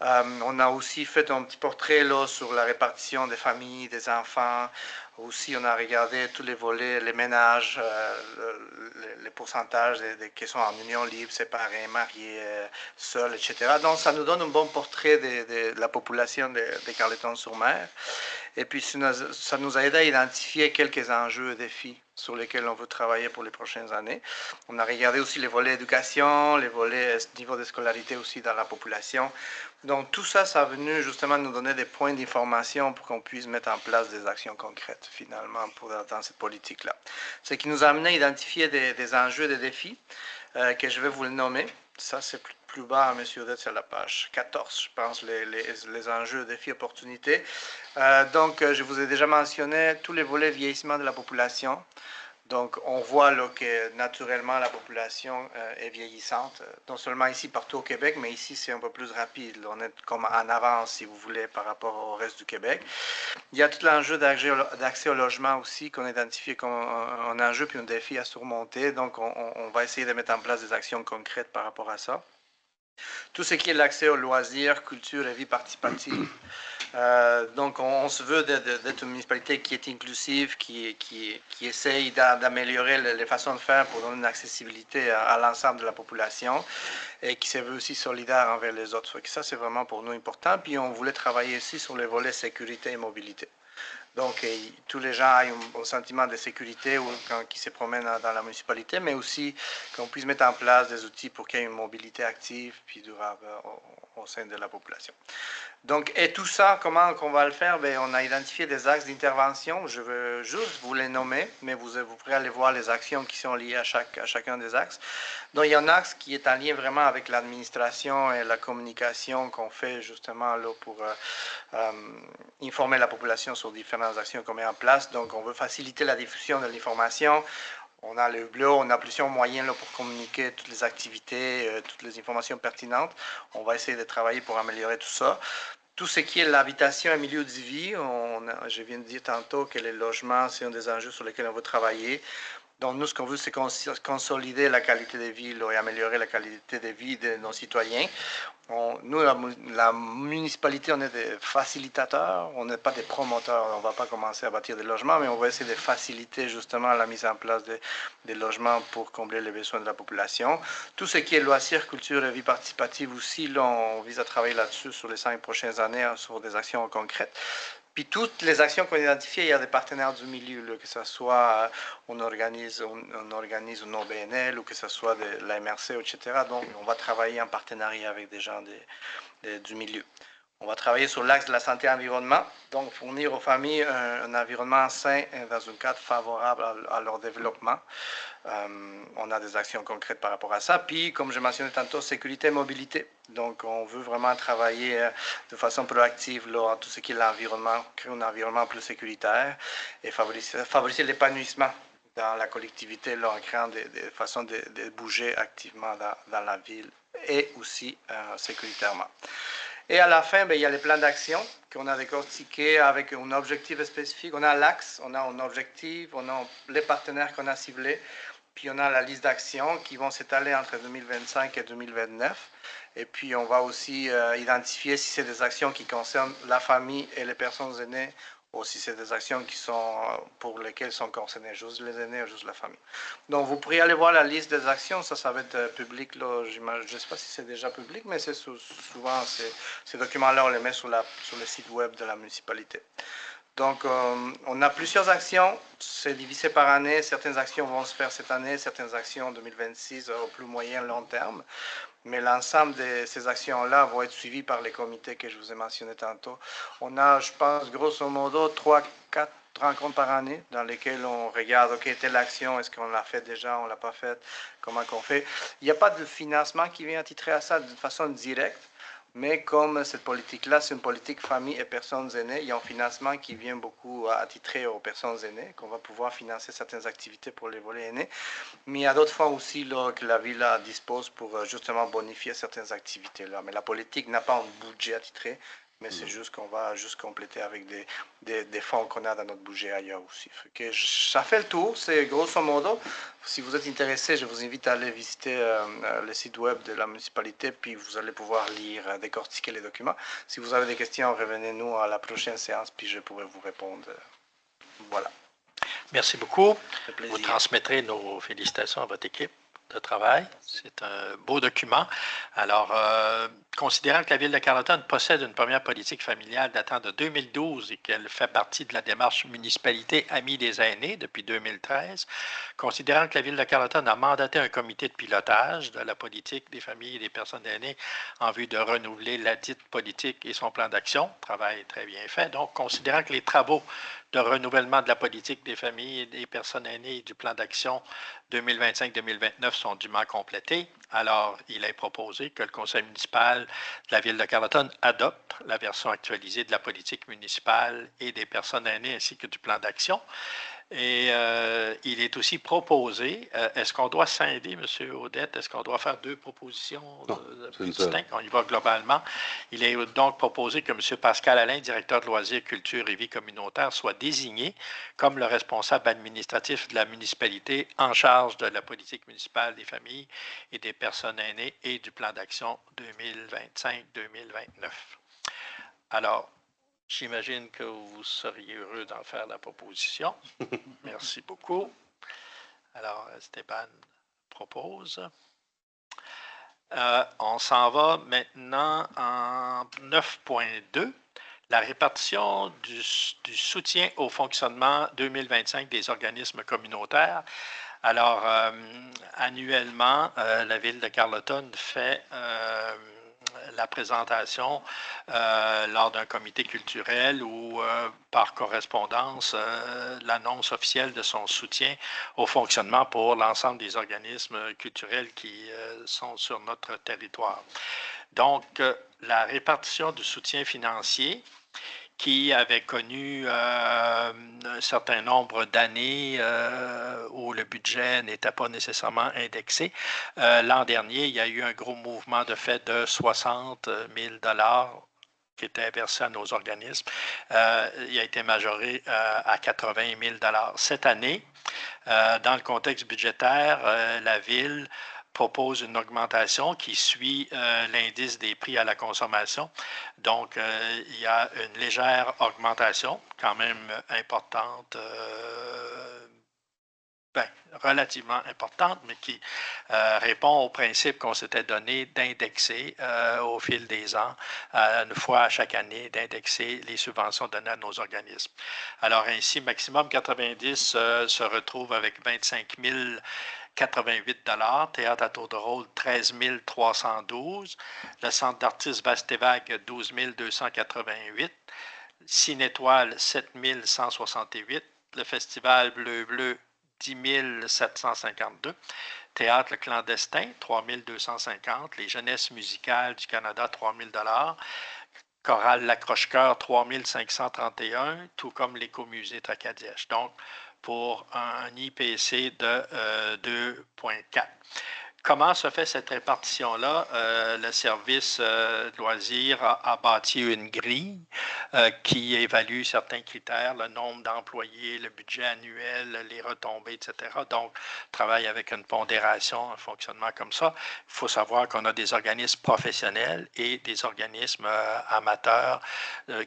C: On a aussi fait un petit portrait là, sur la répartition des familles, des enfants. Aussi, on a regardé tous les volets, les ménages, les pourcentages qui sont en union libre, séparés, mariés, seuls, etc. Donc, ça nous donne un bon portrait de la population de Carleton-sur-Mer. Et puis, ça nous a aidé à identifier quelques enjeux et défis sur lesquels on veut travailler pour les prochaines années. On a regardé aussi les volets éducation, les volets niveau de scolarité aussi dans la population. Donc, tout ça, ça a venu justement nous donner des points d'information pour qu'on puisse mettre en place des actions concrètes, finalement, dans cette politique-là. Ce qui nous a amené à identifier des enjeux, des défis, que je vais vous le nommer. Ça, c'est plus bas, M. Odette, c'est la page 14, je pense, les enjeux, défis, opportunités. Donc, je vous ai déjà mentionné tous les volets vieillissement de la population. Donc, on voit là, que naturellement, la population est vieillissante, non seulement ici, partout au Québec, mais ici, c'est un peu plus rapide. Là, on est comme en avance, si vous voulez, par rapport au reste du Québec. Il y a tout l'enjeu d'accès au logement aussi, qu'on a identifié comme un enjeu puis un défi à surmonter. Donc, on va essayer de mettre en place des actions concrètes par rapport à ça. Tout ce qui est l'accès aux loisirs, culture et vie participative. Donc, on se veut d'être une municipalité qui est inclusive, qui essaye d'améliorer les façons de faire pour donner une accessibilité à l'ensemble de la population et qui se veut aussi solidaire envers les autres. Ça, c'est vraiment pour nous important. Puis, on voulait travailler aussi sur les volets sécurité et mobilité. Donc, tous les gens ont un sentiment de sécurité quand ils se promènent dans la municipalité, mais aussi qu'on puisse mettre en place des outils pour qu'il y ait une mobilité active puis durable au sein de la population. Donc, et tout ça, comment on va le faire? Bien, on a identifié des axes d'intervention. Je veux juste vous les nommer, mais vous pourrez aller voir les actions qui sont liées à chacun des axes. Donc, il y a un axe qui est en lien vraiment avec l'administration et la communication qu'on fait justement là pour informer la population sur différentes actions qu'on met en place. Donc, on veut faciliter la diffusion de l'information. On a le Hublot, on a plusieurs moyens là, pour communiquer toutes les activités, toutes les informations pertinentes. On va essayer de travailler pour améliorer tout ça. Tout ce qui est l'habitation et milieu de vie, je viens de dire tantôt que les logements, c'est un des enjeux sur lesquels on veut travailler. Donc, nous, ce qu'on veut, c'est consolider la qualité de vie là, et améliorer la qualité de vie de nos citoyens. Nous, la municipalité, on est des facilitateurs, on n'est pas des promoteurs. On ne va pas commencer à bâtir des logements, mais on va essayer de faciliter justement la mise en place des logements pour combler les besoins de la population. Tout ce qui est loisirs, culture et vie participative aussi, là, on vise à travailler là-dessus sur les 5 prochaines années sur des actions concrètes. Puis toutes les actions qu'on a identifiées, il y a des partenaires du milieu, là, que ce soit on organise une OBNL ou que ce soit de la MRC, etc. Donc, on va travailler en partenariat avec des gens du milieu. On va travailler sur l'axe de la santé et environnement, donc fournir aux familles un environnement sain dans un cadre favorable à leur développement. On a des actions concrètes par rapport à ça. Puis, comme je mentionnais tantôt, sécurité et mobilité. Donc, on veut vraiment travailler de façon proactive là, en tout ce qui est l'environnement, créer un environnement plus sécuritaire et favoriser l'épanouissement dans la collectivité là, en créant des façons de bouger activement dans la ville et aussi sécuritairement. Et à la fin, bien, il y a les plans d'action qu'on a décortiqués avec un objectif spécifique. On a l'axe, on a un objectif, on a les partenaires qu'on a ciblés, puis on a la liste d'actions qui vont s'étaler entre 2025 et 2029. Et puis, on va aussi identifier si c'est des actions qui concernent la famille et les personnes aînées, ou si c'est des actions qui sont pour lesquelles sont concernés juste les aînés ou juste la famille. Donc, vous pourriez aller voir la liste des actions. Ça va être public. Là, je ne sais pas si c'est déjà public, mais c'est souvent, ces documents-là, on les met sur le site web de la municipalité. Donc, on a plusieurs actions. C'est divisé par année. Certaines actions vont se faire cette année, certaines actions en 2026 au plus moyen long terme. Mais l'ensemble de ces actions-là vont être suivies par les comités que je vous ai mentionnés tantôt. On a, je pense, grosso modo, 3-4 rencontres par année dans lesquelles on regarde, OK, telle action, est-ce qu'on l'a fait déjà, on ne l'a pas faite, comment qu'on fait. Il n'y a pas de financement qui vient attitrer à ça de façon directe. Mais comme cette politique-là, c'est une politique famille et personnes aînées, il y a un financement qui vient beaucoup attitrer aux personnes aînées, qu'on va pouvoir financer certaines activités pour les volets aînés. Mais il y a d'autres fonds aussi là, que la ville dispose pour justement bonifier certaines activités-là. Mais la politique n'a pas un budget attitré, mais c'est juste qu'on va juste compléter avec des fonds qu'on a dans notre budget ailleurs aussi. Ça fait le tour, c'est grosso modo. Si vous êtes intéressé, je vous invite à aller visiter le site web de la municipalité, puis vous allez pouvoir lire, décortiquer les documents. Si vous avez des questions, revenez-nous à la prochaine séance, puis je pourrai vous répondre. Voilà.
B: Merci beaucoup. Vous transmettrez nos félicitations à votre équipe de travail. C'est un beau document. Alors, considérant que la Ville de Carleton possède une première politique familiale datant de 2012 et qu'elle fait partie de la démarche municipalité Amis des aînés depuis 2013, considérant que la Ville de Carleton a mandaté un comité de pilotage de la politique des familles et des personnes aînées en vue de renouveler la dite politique et son plan d'action, travail très bien fait. Donc, considérant que les travaux de renouvellement de la politique des familles et des personnes aînées et du plan d'action 2025-2029 sont dûment complétés. Alors, il est proposé que le conseil municipal de la Ville de Carleton adopte la version actualisée de la politique municipale et des personnes aînées ainsi que du plan d'action. Et il est aussi proposé, est-ce qu'on doit scinder, M. Audette, est-ce qu'on doit faire deux propositions distinctes? On y va globalement. Il est donc proposé que M. Pascal Alain, directeur de loisirs, culture et vie communautaire, soit désigné comme le responsable administratif de la municipalité en charge de la politique municipale des familles et des personnes aînées et du plan d'action 2025-2029. Alors, j'imagine que vous seriez heureux d'en faire la proposition. Merci beaucoup. Alors, Stéphane propose. On s'en va maintenant en 9.2, la répartition du soutien au fonctionnement 2025 des organismes communautaires. Alors, annuellement, la Ville de Carleton fait la présentation lors d'un comité culturel ou par correspondance l'annonce officielle de son soutien au fonctionnement pour l'ensemble des organismes culturels qui sont sur notre territoire. Donc, la répartition du soutien financier qui avait connu un certain nombre d'années où le budget n'était pas nécessairement indexé. L'an dernier, il y a eu un gros mouvement de fait de 60 000 $ qui était versé à nos organismes. Il a été majoré à 80 000 $ cette année. Dans le contexte budgétaire, la Ville propose une augmentation qui suit l'indice des prix à la consommation. Donc, il y a une légère augmentation, quand même importante, relativement importante, mais qui répond au principe qu'on s'était donné d'indexer au fil des ans, une fois à chaque année, d'indexer les subventions données à nos organismes. Alors ainsi, Maximum 90 se retrouve avec 25 088 $, Théâtre à tour de rôle 13 312, le Centre d'artistes Vaste et Vague 12 288, Cine Étoile 7 168, le Festival Bleu Bleu 10 752, Théâtre Le Clandestin, 3 250, les Jeunesses musicales du Canada, 3 000 $, Chorale L'Accroche-Cœur, 3 531, tout comme l'Écomusée Tracadie-H. Donc, pour un IPC de 2,4. Comment se fait cette répartition-là? Le service de loisirs a bâti une grille qui évalue certains critères, le nombre d'employés, le budget annuel, les retombées, etc. Donc, travaille avec une pondération, un fonctionnement comme ça. Il faut savoir qu'on a des organismes professionnels et des organismes amateurs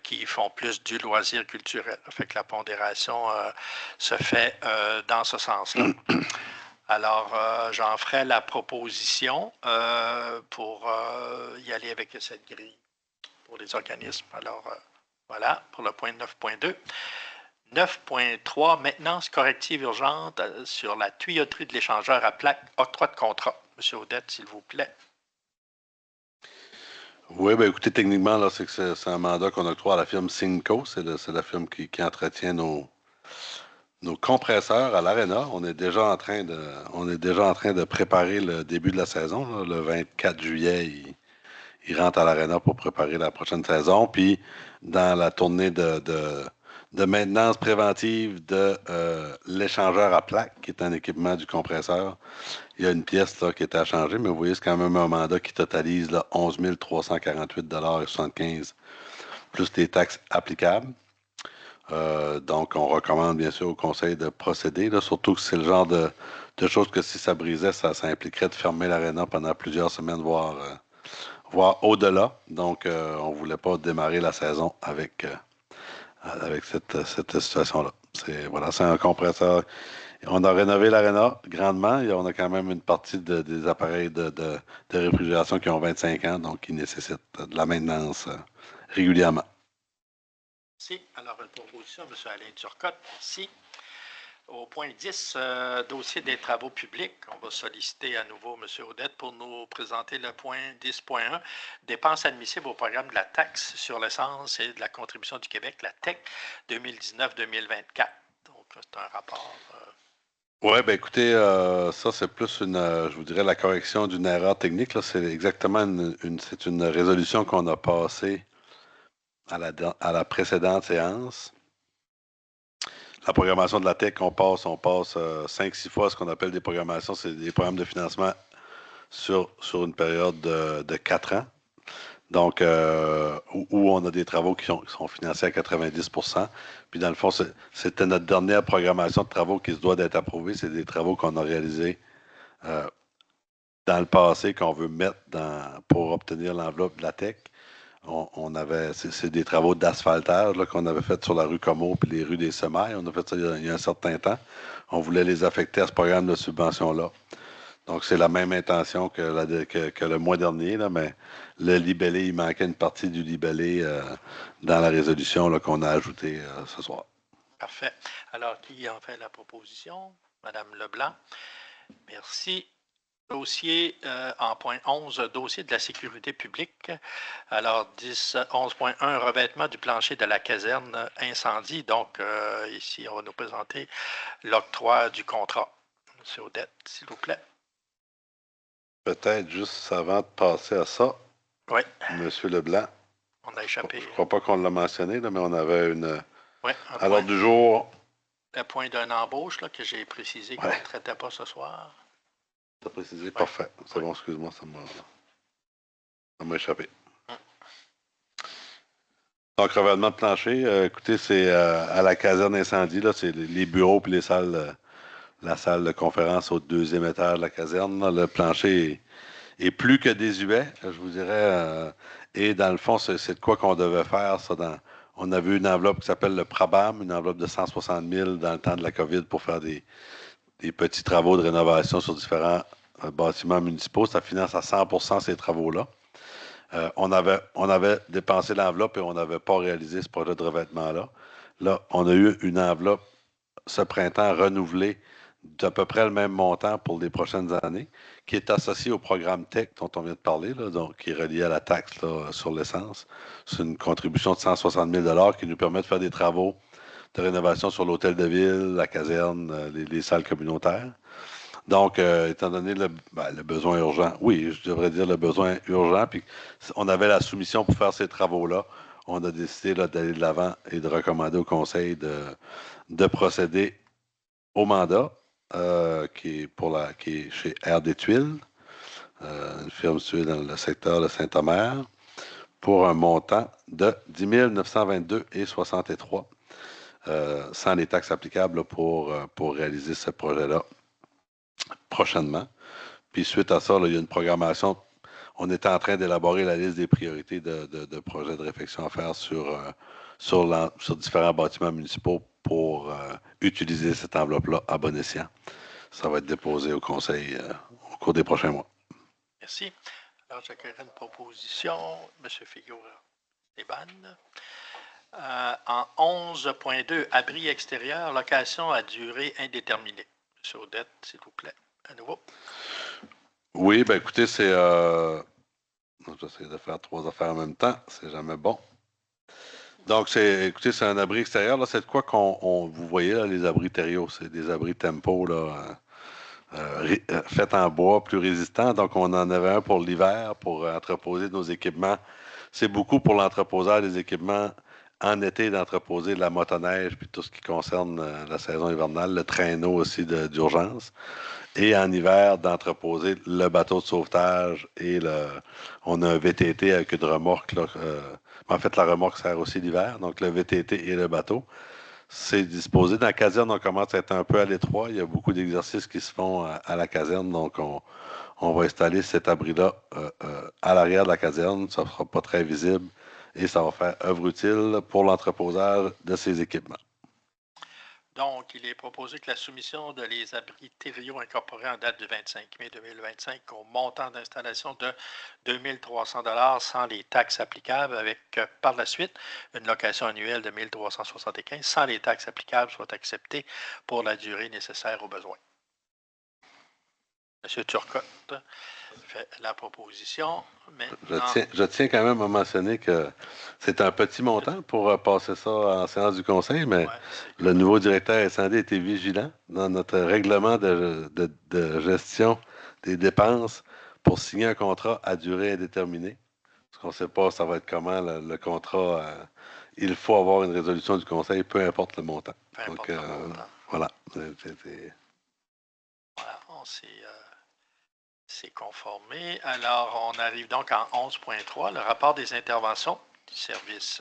B: qui font plus du loisir culturel. Ça fait que la pondération se fait dans ce sens-là. Alors, j'en ferai la proposition pour y aller avec cette grille pour les organismes. Alors, voilà pour le point 9.2. 9.3, maintenance corrective urgente sur la tuyauterie de l'échangeur à plaque, octroi de contrat. Monsieur Audette, s'il vous plaît.
A: Oui, bien écoutez, techniquement, là, c'est un mandat qu'on octroie à la firme Synco. C'est la firme qui entretient nos compresseurs à l'Arena. On est déjà en train de préparer le début de la saison. Là. Le 24 juillet, ils rentrent à l'Arena pour préparer la prochaine saison. Puis, dans la tournée de maintenance préventive de l'échangeur à plaque, qui est un équipement du compresseur, il y a une pièce là, qui est à changer, mais vous voyez, c'est quand même un mandat qui totalise là, 11 348,75 $, plus les taxes applicables. Donc, on recommande bien sûr au conseil de procéder, là, surtout que c'est le genre de choses que si ça brisait, ça impliquerait de fermer l'aréna pendant plusieurs semaines, voire au-delà. Donc, on ne voulait pas démarrer la saison avec cette situation-là. C'est un compresseur. On a rénové l'aréna grandement et on a quand même une partie des appareils de réfrigération qui ont 25 ans, donc qui nécessitent de la maintenance régulièrement.
B: Merci. Alors, une proposition, M. Alain Turcotte. Merci. Au point 10, dossier des travaux publics, on va solliciter à nouveau M. Audette pour nous présenter le point 10.1, dépenses admissibles au programme de la taxe sur l'essence et de la contribution du Québec, la TEC 2019-2024. Donc, c'est un rapport.
A: Oui, bien écoutez, ça c'est plus je vous dirais, la correction d'une erreur technique. Là. C'est exactement c'est une résolution qu'on a passée à la précédente séance. La programmation de la TEC, on passe 5-6 fois ce qu'on appelle des programmations. C'est des programmes de financement sur une période de 4 ans. Donc, où on a des travaux qui sont financés à 90%. Puis, dans le fond, c'était notre dernière programmation de travaux qui se doit d'être approuvée. C'est des travaux qu'on a réalisés dans le passé qu'on veut mettre pour obtenir l'enveloppe de la TEC. C'est des travaux d'asphaltage qu'on avait fait sur la rue Comeau puis les rues des Semailles. On a fait ça il y a un certain temps. On voulait les affecter à ce programme de subvention-là. Donc, c'est la même intention que le mois dernier, là, mais le libellé, il manquait une partie du libellé dans la résolution là, qu'on a ajoutée ce soir.
B: Parfait. Alors, qui en fait la proposition? Madame Leblanc. Merci. Dossier en point 11, dossier de la sécurité publique. Alors, 11.1, revêtement du plancher de la caserne incendie. Donc, ici, on va nous présenter l'octroi du contrat. Monsieur Audette, s'il vous plaît.
A: Peut-être juste avant de passer à ça,
B: oui.
A: Monsieur Leblanc.
B: On a échappé.
A: Je ne crois pas qu'on l'a mentionné, là, mais on avait
B: à
A: l'ordre du jour.
B: Le point d'une embauche là, que j'ai précisé qu'on ne traitait pas ce soir.
A: Tu as précisé, parfait. C'est bon, excuse-moi, ça m'a échappé. Donc, revêtement de plancher, écoutez, c'est à la caserne incendie, là, c'est les bureaux et les salles, la salle de conférence au 2e étage de la caserne. Là, le plancher est plus que désuet, je vous dirais. Et dans le fond, c'est de quoi qu'on devait faire. On avait une enveloppe qui s'appelle le PRABAM, une enveloppe de 160 000 dans le temps de la COVID pour faire des des petits travaux de rénovation sur différents bâtiments municipaux. Ça finance à 100% ces travaux-là. On avait dépensé l'enveloppe et on n'avait pas réalisé ce projet de revêtement-là. Là, on a eu une enveloppe ce printemps renouvelée d'à peu près le même montant pour les prochaines années, qui est associé au programme TEC dont on vient de parler, là, donc, qui est relié à la taxe là, sur l'essence. C'est une contribution de 160 000 qui nous permet de faire des travaux de rénovation sur l'hôtel de ville, la caserne, les salles communautaires. Donc, étant donné le besoin urgent, oui, je devrais dire le besoin urgent, puis on avait la soumission pour faire ces travaux-là, on a décidé d'aller de l'avant et de recommander au conseil de procéder au mandat qui est chez Air des Tuiles, une firme située dans le secteur de Saint-Omer, pour un montant de 10 922,63 sans les taxes applicables là, pour réaliser ce projet-là prochainement. Puis suite à ça, là, il y a une programmation. On était en train d'élaborer la liste des priorités de projets de réflexion à faire sur différents bâtiments municipaux pour utiliser cette enveloppe-là à bon escient. Ça va être déposé au conseil au cours des prochains mois.
B: Merci. Alors, j'accueillerai une proposition, M. Figure-Esteban. En 11.2, abri extérieur, location à durée indéterminée. M. Audette, s'il vous plaît, à nouveau.
A: Oui, ben écoutez, c'est... j'essaie de faire 3 affaires en même temps, c'est jamais bon. Donc, écoutez, c'est un abri extérieur. Là, c'est de quoi vous voyez, là, les abris Thériault. C'est des abris Tempo, là, faits en bois, plus résistants. Donc, on en avait un pour l'hiver, pour entreposer nos équipements. C'est beaucoup pour l'entreposage des équipements en été, d'entreposer de la motoneige, puis tout ce qui concerne la saison hivernale, le traîneau aussi d'urgence. Et en hiver, d'entreposer le bateau de sauvetage et on a un VTT avec une remorque. Là, en fait, la remorque sert aussi l'hiver, donc le VTT et le bateau. C'est disposé. Dans la caserne, on commence à être un peu à l'étroit. Il y a beaucoup d'exercices qui se font à la caserne, donc on va installer cet abri-là à l'arrière de la caserne. Ça ne sera pas très visible et ça va faire œuvre utile pour l'entreposage de ces équipements.
B: Donc, il est proposé que la soumission de les abris Thériault incorporés en date du 25 mai 2025 au montant d'installation de 2 300 $ sans les taxes applicables, avec par la suite une location annuelle de 1 375 sans les taxes applicables soit acceptée pour la durée nécessaire aux besoins. M. Turcotte fait la proposition.
A: Je tiens quand même à mentionner que c'est un petit montant pour passer ça en séance du conseil, mais le nouveau directeur incendie a été vigilant dans notre règlement de gestion des dépenses pour signer un contrat à durée indéterminée. Parce qu'on ne sait pas ça va être comment le contrat. Il faut avoir une résolution du conseil, peu importe le montant.
B: Peu importe le montant.
A: Voilà.
B: Voilà, on s'est conformé. Alors, on arrive donc en 11.3, le rapport des interventions du service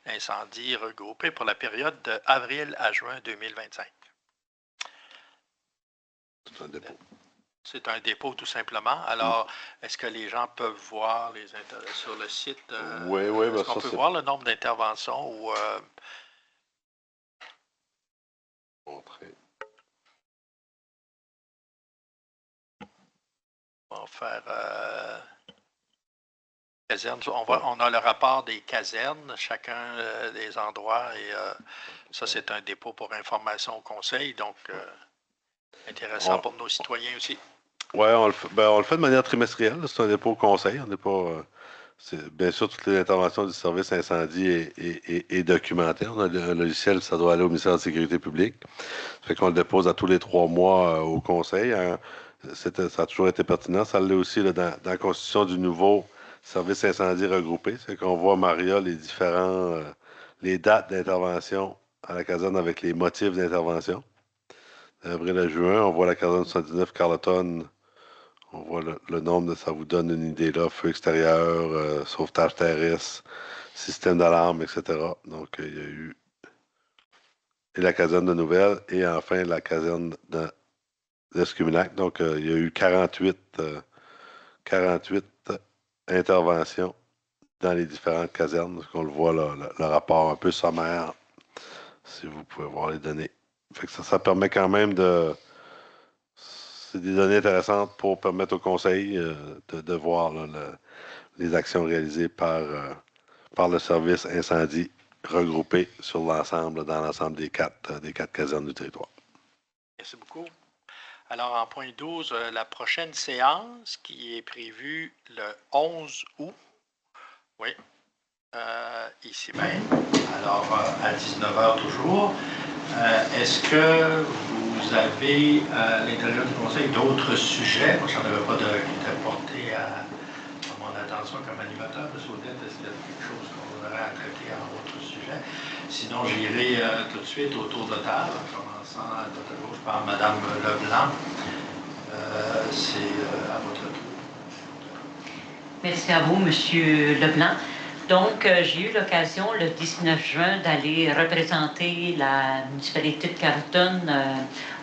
B: incendie regroupé pour la période d'avril à juin 2025.
A: C'est un dépôt.
B: C'est un dépôt, tout simplement. Alors, est-ce que les gens peuvent voir sur le site?
A: Oui.
B: Est-ce qu'on peut voir le nombre d'interventions ou...
A: Montrer.
B: On va faire caserne. On a le rapport des casernes, chacun des endroits, et ça, c'est un dépôt pour information au conseil, donc intéressant pour nos citoyens aussi.
A: Oui, on le fait de manière trimestrielle. C'est un dépôt au conseil. On n'est pas. Bien sûr, toutes les interventions du service incendie est documentée. On a un logiciel, ça doit aller au ministère de la Sécurité publique. Ça fait qu'on le dépose à tous les 3 mois au conseil. Ça a toujours été pertinent. Ça l'est aussi là, dans la constitution du nouveau service incendie regroupé. C'est qu'on voit, Maria, les dates d'intervention à la caserne avec les motifs d'intervention. D'avril à juin, on voit la caserne 79 Carleton. On voit le nombre, ça vous donne une idée là. Feu extérieur, sauvetage terrestre, système d'alarme, etc. Donc, il y a eu et la caserne de Nouvelles et enfin la caserne d'Escuminac. Donc, il y a eu 48 interventions dans les différentes casernes. On le voit là, le rapport un peu sommaire, si vous pouvez voir les données. Fait que ça permet quand même c'est des données intéressantes pour permettre au conseil de voir là, les actions réalisées par le service incendie regroupé sur l'ensemble, dans l'ensemble des quatre casernes du territoire.
B: Merci beaucoup. Alors, en point 12, la prochaine séance qui est prévue le 11 août. Oui. Ici même. Alors, à 19h toujours. Est-ce que vous avez, à l'intérieur du conseil, d'autres sujets? Moi, je n'en avais pas qui était porté à mon attention comme animateur de Saudette. Est-ce qu'il y a quelque chose qu'on aurait à traiter en autre sujet? Sinon, j'irai tout de suite au tour de table, en commençant à droite à gauche par Mme Leblanc. C'est à votre tour.
D: Merci à vous, M. Leblanc. Donc, j'ai eu l'occasion le 19 juin d'aller représenter la municipalité de Carleton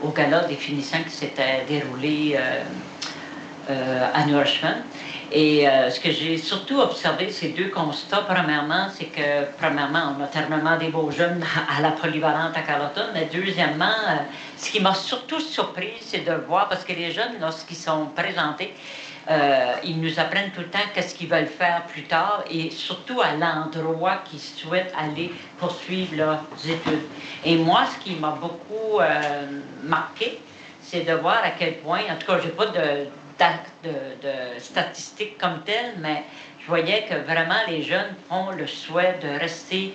D: au gala des finissants qui s'était déroulé à New Richmond. Et ce que j'ai surtout observé, c'est deux constats. Premièrement, c'est que, premièrement, on a tellement des beaux jeunes à la polyvalente à Carleton, mais deuxièmement, ce qui m'a surtout surpris, c'est de voir, parce que les jeunes, lorsqu'ils sont présentés, ils nous apprennent tout le temps qu'est-ce qu'ils veulent faire plus tard et surtout à l'endroit qu'ils souhaitent aller poursuivre leurs études. Et moi, ce qui m'a beaucoup marqué, c'est de voir à quel point, en tout cas, je n'ai pas de statistiques comme telles, mais je voyais que vraiment les jeunes ont le souhait de rester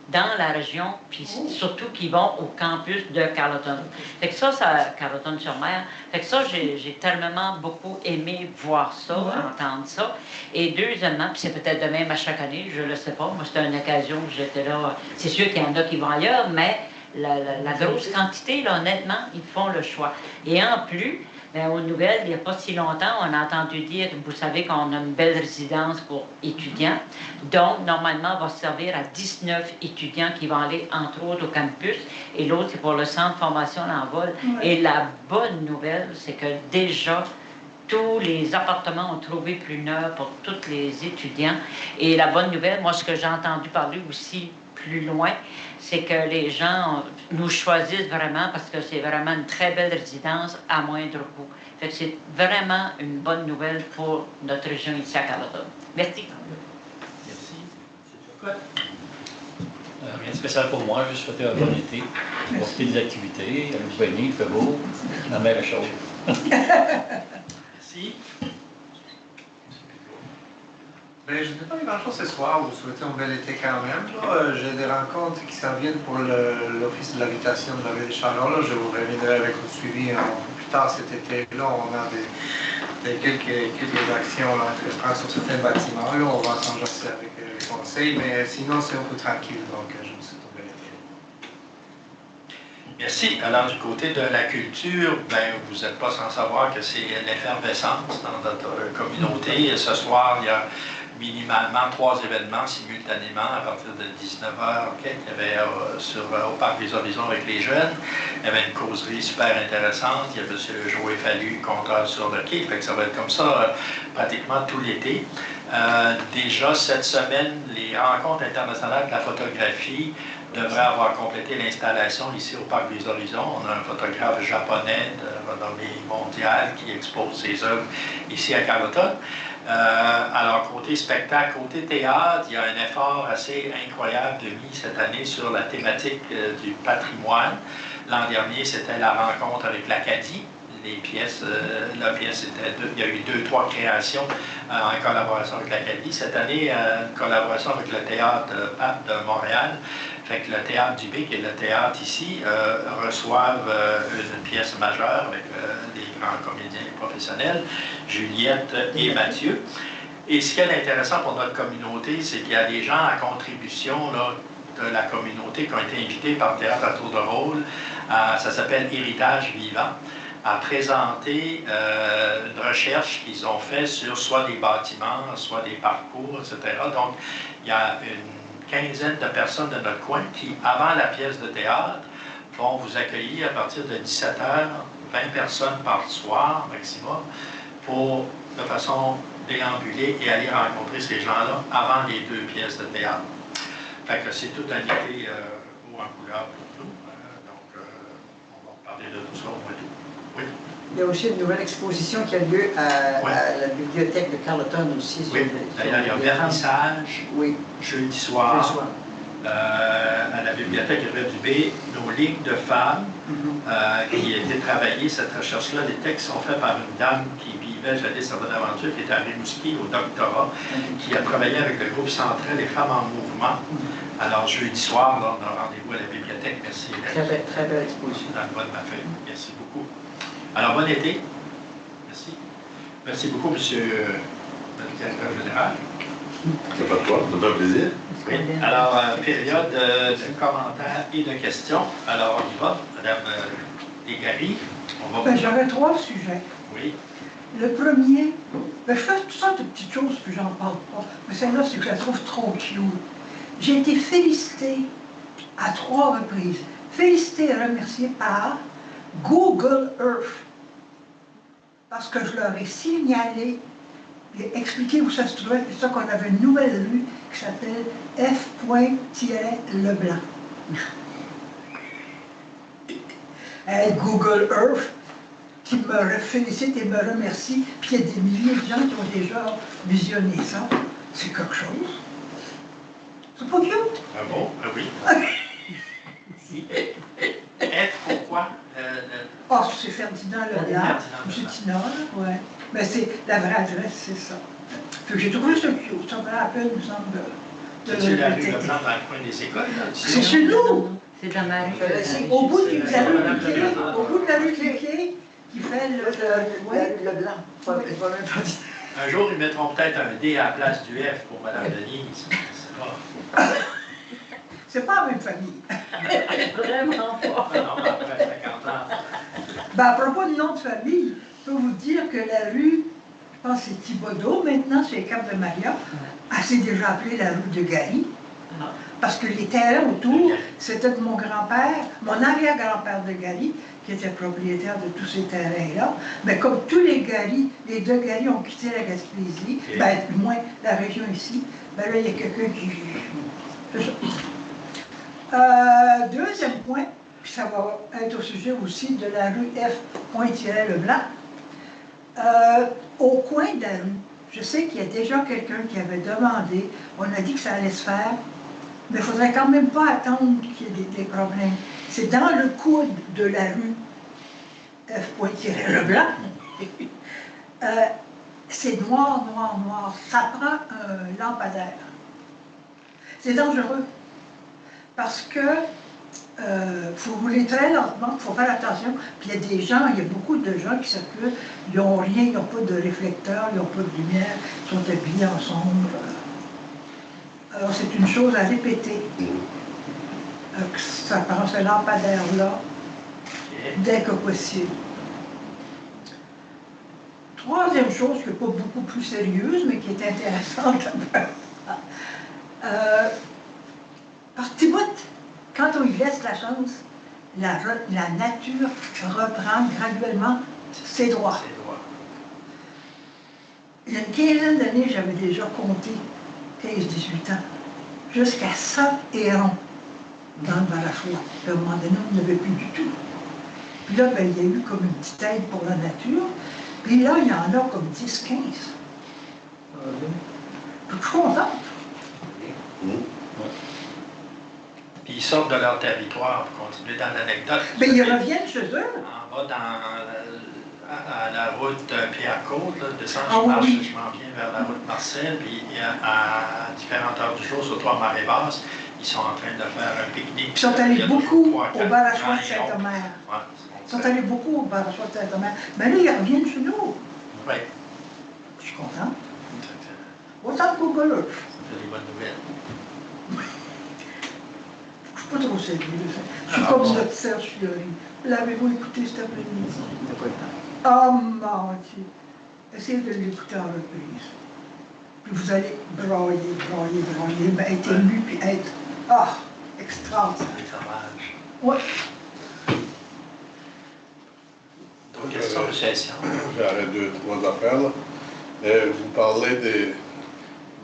D: dans la région, puis surtout qu'ils vont au campus de Carleton. Fait que ça Carleton-sur-Mer. Fait que ça, j'ai tellement beaucoup aimé voir ça, entendre ça. Et deuxièmement, puis c'est peut-être de même à chaque année, je ne le sais pas, moi c'était une occasion que j'étais là. C'est sûr qu'il y en a qui vont ailleurs, mais la grosse quantité, là, honnêtement, ils font le choix. Et en plus, bien, aux nouvelles, il n'y a pas si longtemps, on a entendu dire, vous savez qu'on a une belle résidence pour étudiants. Donc, normalement, on va servir à 19 étudiants qui vont aller, entre autres, au campus. Et l'autre, c'est pour le centre de formation l'envol. Et la bonne nouvelle, c'est que déjà, tous les appartements ont trouvé plus neufs pour tous les étudiants. Et la bonne nouvelle, moi, ce que j'ai entendu parler aussi plus loin, c'est que les gens nous choisissent vraiment parce que c'est vraiment une très belle résidence à moindre coût. Fait que c'est vraiment une bonne nouvelle pour notre région ici à Carleton. Merci.
B: Merci.
E: Rien de spécial pour moi, juste souhaiter un bon été, profiter des activités, allez vous baigner, il fait beau, la mer est chaude.
B: Merci.
C: Ben, je n'ai pas grand-chose ce soir, vous souhaitez un bel été quand même. J'ai des rencontres qui s'en viennent pour l'Office de l'habitation de la ville de Charlotte. Je vous reviendrai avec le suivi un peu plus tard cet été. Là, on a quelques actions à entreprendre sur certains bâtiments. Là, on va s'en jasser avec le conseil, mais sinon, c'est un peu tranquille. Donc, je vous souhaite un bel été.
B: Merci. Alors, du côté de la culture, ben, vous n'êtes pas sans savoir que c'est l'effervescence dans notre communauté. Ce soir, il y a minimalement 3 événements simultanément à partir de 19h. Okay? Il y avait au Parc des Horizons avec les jeunes, il y avait une causerie super intéressante. Il y a M. Joël Fallu, compteur sur le quai. Fait que ça va être comme ça pratiquement tout l'été. Déjà cette semaine, les rencontres internationales de la photographie devraient avoir complété l'installation ici au Parc des Horizons. On a un photographe japonais de renommée mondiale qui expose ses œuvres ici à Carleton. Alors, côté spectacle, côté théâtre, il y a un effort assez incroyable de mis cette année sur la thématique du patrimoine. L'an dernier, c'était la rencontre avec l'Acadie. Les pièces, il y a eu 2-3 créations en collaboration avec l'Acadie. Cette année, une collaboration avec le Théâtre Pape de Montréal. Fait que le Théâtre du Bic et le théâtre ici reçoivent une pièce majeure avec des grands comédiens professionnels, Juliette et Mathieu. Et ce qui est intéressant pour notre communauté, c'est qu'il y a des gens à contribution là, de la communauté qui ont été invités par le Théâtre à tour de rôle. Ça s'appelle Héritage vivant, à présenter une recherche qu'ils ont fait sur soit des bâtiments, soit des parcours, etc. Donc, il y a une quinzaine de personnes de notre coin qui, avant la pièce de théâtre, vont vous accueillir à partir de 17h, 20 personnes par soir maximum, pour, de façon déambulée, et aller rencontrer ces gens-là avant les 2 pièces de théâtre. Fait que c'est toute un été haut en couleur pour nous. Donc, on va parler de tout ça au mois d'août. Oui.
F: Il y a aussi une nouvelle exposition qui a lieu à la bibliothèque de Carleton aussi.
B: Oui, d'ailleurs, il y a un vernissage jeudi soir. À la bibliothèque Everett Dubé, nos lignes de femmes qui a été travaillées, cette recherche-là, les textes sont faits par une dame qui vivait jadis à Bonaventure, qui était à Rimouski au doctorat, qui a travaillé avec le groupe central Les Femmes en Mouvement. Alors, jeudi soir, là, on a rendez-vous à la bibliothèque. Merci.
F: Très belle exposition.
B: Dans le bas de ma feuille. Merci beaucoup. Alors, bon été. Merci. Merci beaucoup, monsieur le directeur général.
A: C'est pas de quoi, ça fait plaisir.
B: Oui. Alors, période de commentaires et de questions. Alors, on y va. Madame Desgaris, on va...
G: J'aurais 3 sujets.
B: Oui.
G: Le premier, je fais toutes sortes de petites choses que j'en parle pas, mais celle-là, c'est que je la trouve trop cute. J'ai été félicitée à 3 reprises. Félicitée et remerciée par Google Earth. Parce que je leur ai signalé et expliqué où ça se trouvait, puis ça qu'on avait une nouvelle rue qui s'appelle F.Leblanc. Google Earth, qui me félicite et me remercie, puis il y a des milliers de gens qui ont déjà visionné ça. C'est quelque chose. C'est pas cute?
B: Ah bon? Ah oui. F, pourquoi?
G: Ah, c'est Ferdinand Leblanc, M. Tina, ouais. Mais c'est la vraie adresse, c'est ça. Puis j'ai trouvé ça cute. Ça me rappelle, il me semble,
B: C'est la rue Leblanc dans le coin des écoles, là?
G: C'est chez nous!
D: C'est dans ma rue.
G: Au bout de la rue Clépied, au bout de la rue Clépied, qui fait
F: Le blanc.
B: Un jour, ils mettront peut-être un D à la place du F pour Mme Denise.
G: C'est pas la même famille.
D: Vraiment pas.
B: Non, après 50 ans.
G: Ben, à propos de nom de famille, je peux vous dire que la rue, je pense que c'est Thibodeau, maintenant, c'est Cap-de-Maria, elle s'est déjà appelée la rue de Gary. Parce que les terrains autour, c'était de mon grand-père, mon arrière-grand-père de Gary, qui était propriétaire de tous ces terrains-là. Mais comme tous les Gary, les 2 Gary ont quitté la Gaspésie, ben, du moins la région ici, ben là, il y a quelqu'un qui... C'est ça. Deuxième point, puis ça va être au sujet aussi de la rue F.Leblanc. Au coin de la rue, je sais qu'il y a déjà quelqu'un qui avait demandé, on a dit que ça allait se faire, mais il ne faudrait quand même pas attendre qu'il y ait des problèmes. C'est dans le coude de la rue F.Leblanc. C'est noir, noir, noir. Ça prend un lampadaire. C'est dangereux. Parce que faut rouler très lentement, il faut faire attention. Puis il y a des gens, il y a beaucoup de gens qui circulent, ils n'ont rien, ils n'ont pas de réflecteur, ils n'ont pas de lumière, ils sont habillés en sombre. Alors c'est une chose à répéter. Que ça prend ce lampadaire-là, dès que possible. Troisième chose, qui n'est pas beaucoup plus sérieuse, mais qui est intéressante. Par Thibaut, quand on y laisse la chance, la nature reprend graduellement ses droits. Il y a une quinzaine d'années, j'avais déjà compté 15-18 ans, jusqu'à 100 hérons dans le Balafour. À un moment donné, on n'avait plus du tout. Puis là, ben, il y a eu comme une petite aide pour la nature. Puis là, il y en a comme 10-15. Je suis contente.
B: Puis ils sortent de leur territoire, pour continuer dans l'anecdote.
G: Mais ils reviennent chez eux.
B: En bas à la route Pierre-Côte, descend,
G: Ah,
B: je marche,
G: oui.
B: je m'en viens vers la route Marcel, puis à différentes heures du jour, surtout à marée basse, ils sont en train de faire un pique-nique.
G: Ils sont allés
B: Il y a
G: beaucoup
B: toujours
G: au Balachois de
B: grands hérons.
G: Saint-Omer.
B: Ouais,
G: Ils sont allés beaucoup au Balachois de Saint-Omer. Mais là, ils reviennent chez nous.
B: Oui,
G: Je suis contente.
B: ça
G: Autant que Google Earth.
B: fait des bonnes nouvelles.
G: Je suis pas trop sérieuse. Je suis comme notre Serge Fiori. L'avez-vous écouté cet après-midi? Oh mon Dieu! Essayez de l'écouter en reprise. Puis vous allez broyer, mais être ému, puis être... Ah! Extraordinaire.
B: Des sauvages.
G: Ouais.
B: D'autres questions, M. Essian?
H: J'aurais 2-3 affaires. Là. Vous parlez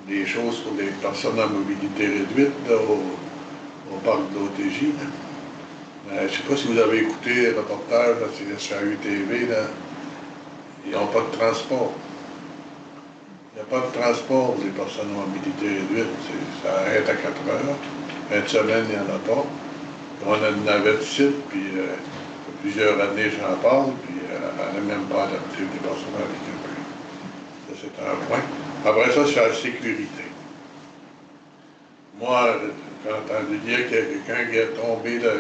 H: des choses pour les personnes à mobilité réduite là, au parc de l'OTJ. Je ne sais pas si vous avez écouté le reportage là, sur UTV. Là. Ils n'ont pas de transport. Il n'y a pas de transport pour les personnes à mobilité réduite. Ça arrête à 4 heures. Fin de semaine, il n'y en a pas. On a une navette ici, puis ça fait plusieurs années j'en parle, puis elle n'est même pas adaptée des personnes handicapées. Ça, c'est un point. Après ça, c'est la sécurité. Moi, j'ai entendu dire qu'il y a quelqu'un qui est tombé, là,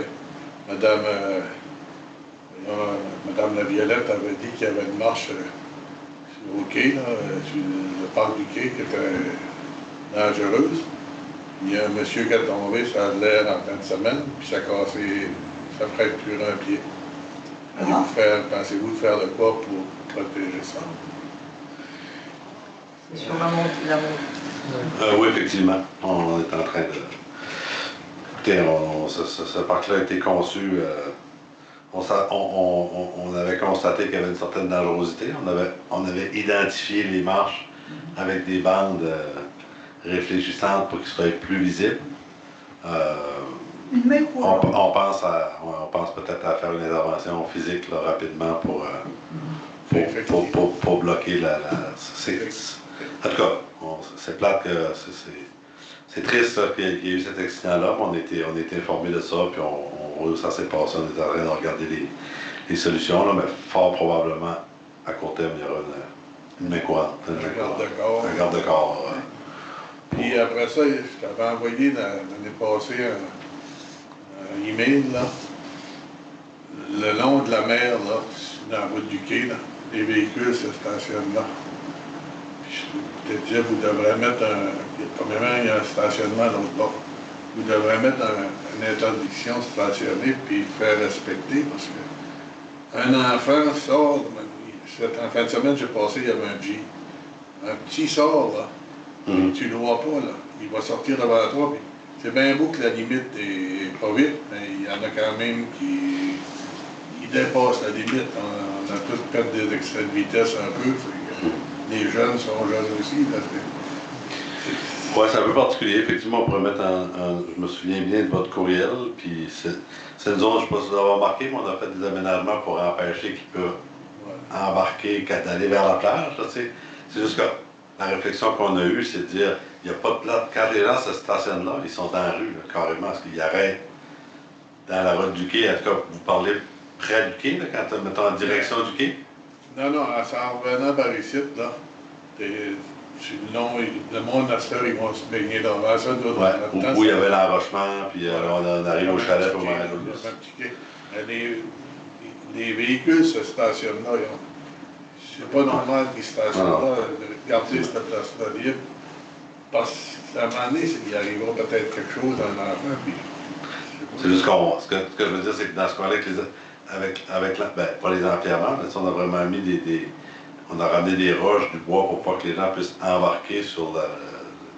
H: Madame Laviolette avait dit qu'il y avait une marche au quai, là, sur le parc du quai, qui était dangereuse. Il y a un monsieur qui est tombé, ça a l'air en fin de semaine, puis ça a cassé, ça fracture un pied. Pensez-vous de faire le quoi pour protéger ça?
F: C'est sur la montée.
A: Oui, effectivement. On est en train de... Écoutez, ce parc-là a été conçu... on avait constaté qu'il y avait une certaine dangerosité. On avait identifié les marches avec des bandes réfléchissantes pour qu'ils soient plus visibles. On pense peut-être à faire une intervention physique là, rapidement pour bloquer la en tout cas, c'est plate que c'est triste qu'il y ait eu cet accident-là, mais on a été informés de ça, puis ça s'est passé, on est en train de regarder les solutions, là, mais fort probablement, à court terme, il y aura une main courante. Un garde-corps.
H: Puis après ça, je t'avais envoyé l'année passée un email, là. Le long de la mer, là, dans la route du quai, là, les véhicules se stationnent là. Je te disais, vous devrez mettre premièrement, il y a un stationnement à l'autre bord. Vous devrez mettre une interdiction de stationner puis faire respecter parce que un enfant sort, en fin de semaine, j'ai passé, il y avait un Jeep. Un petit sort, là. Tu ne le vois pas, là. Il va sortir devant toi, puis c'est bien beau que la limite est pas vite, mais il y en a quand même qui dépassent la limite. On a tous fait des excès de vitesse un peu. Les jeunes sont jeunes aussi.
A: Oui, c'est un peu particulier. Effectivement, on pourrait mettre je me souviens bien de votre courriel, puis c'est une zone, je ne sais pas si vous avez remarqué, mais on a fait des aménagements pour empêcher qu'ils peuvent embarquer, d'aller vers la plage. C'est juste que la réflexion qu'on a eue, c'est de dire, il n'y a pas de place. Quand les gens se stationnent là, ils sont dans la rue, là, carrément, parce qu'ils arrêtent dans la route du quai. En tout cas, vous parlez près du quai, là, quand mettons en direction du quai?
H: Non, en revenant par ici, là, le monde à cette heure, ils vont se baigner devant ça.
A: Où il y avait l'enrochement, puis on arrive au chalet pour manger
H: les véhicules se stationnent là. C'est pas normal qu'ils stationnent là, de garder cette place-là libre. Parce qu'à un moment donné, il arrivera peut-être quelque chose à un enfant.
A: C'est juste ce que je veux dire, c'est que dans ce cas-là, pas les empierrements, mais on a vraiment mis on a ramené des roches, du bois pour pas que les gens puissent embarquer sur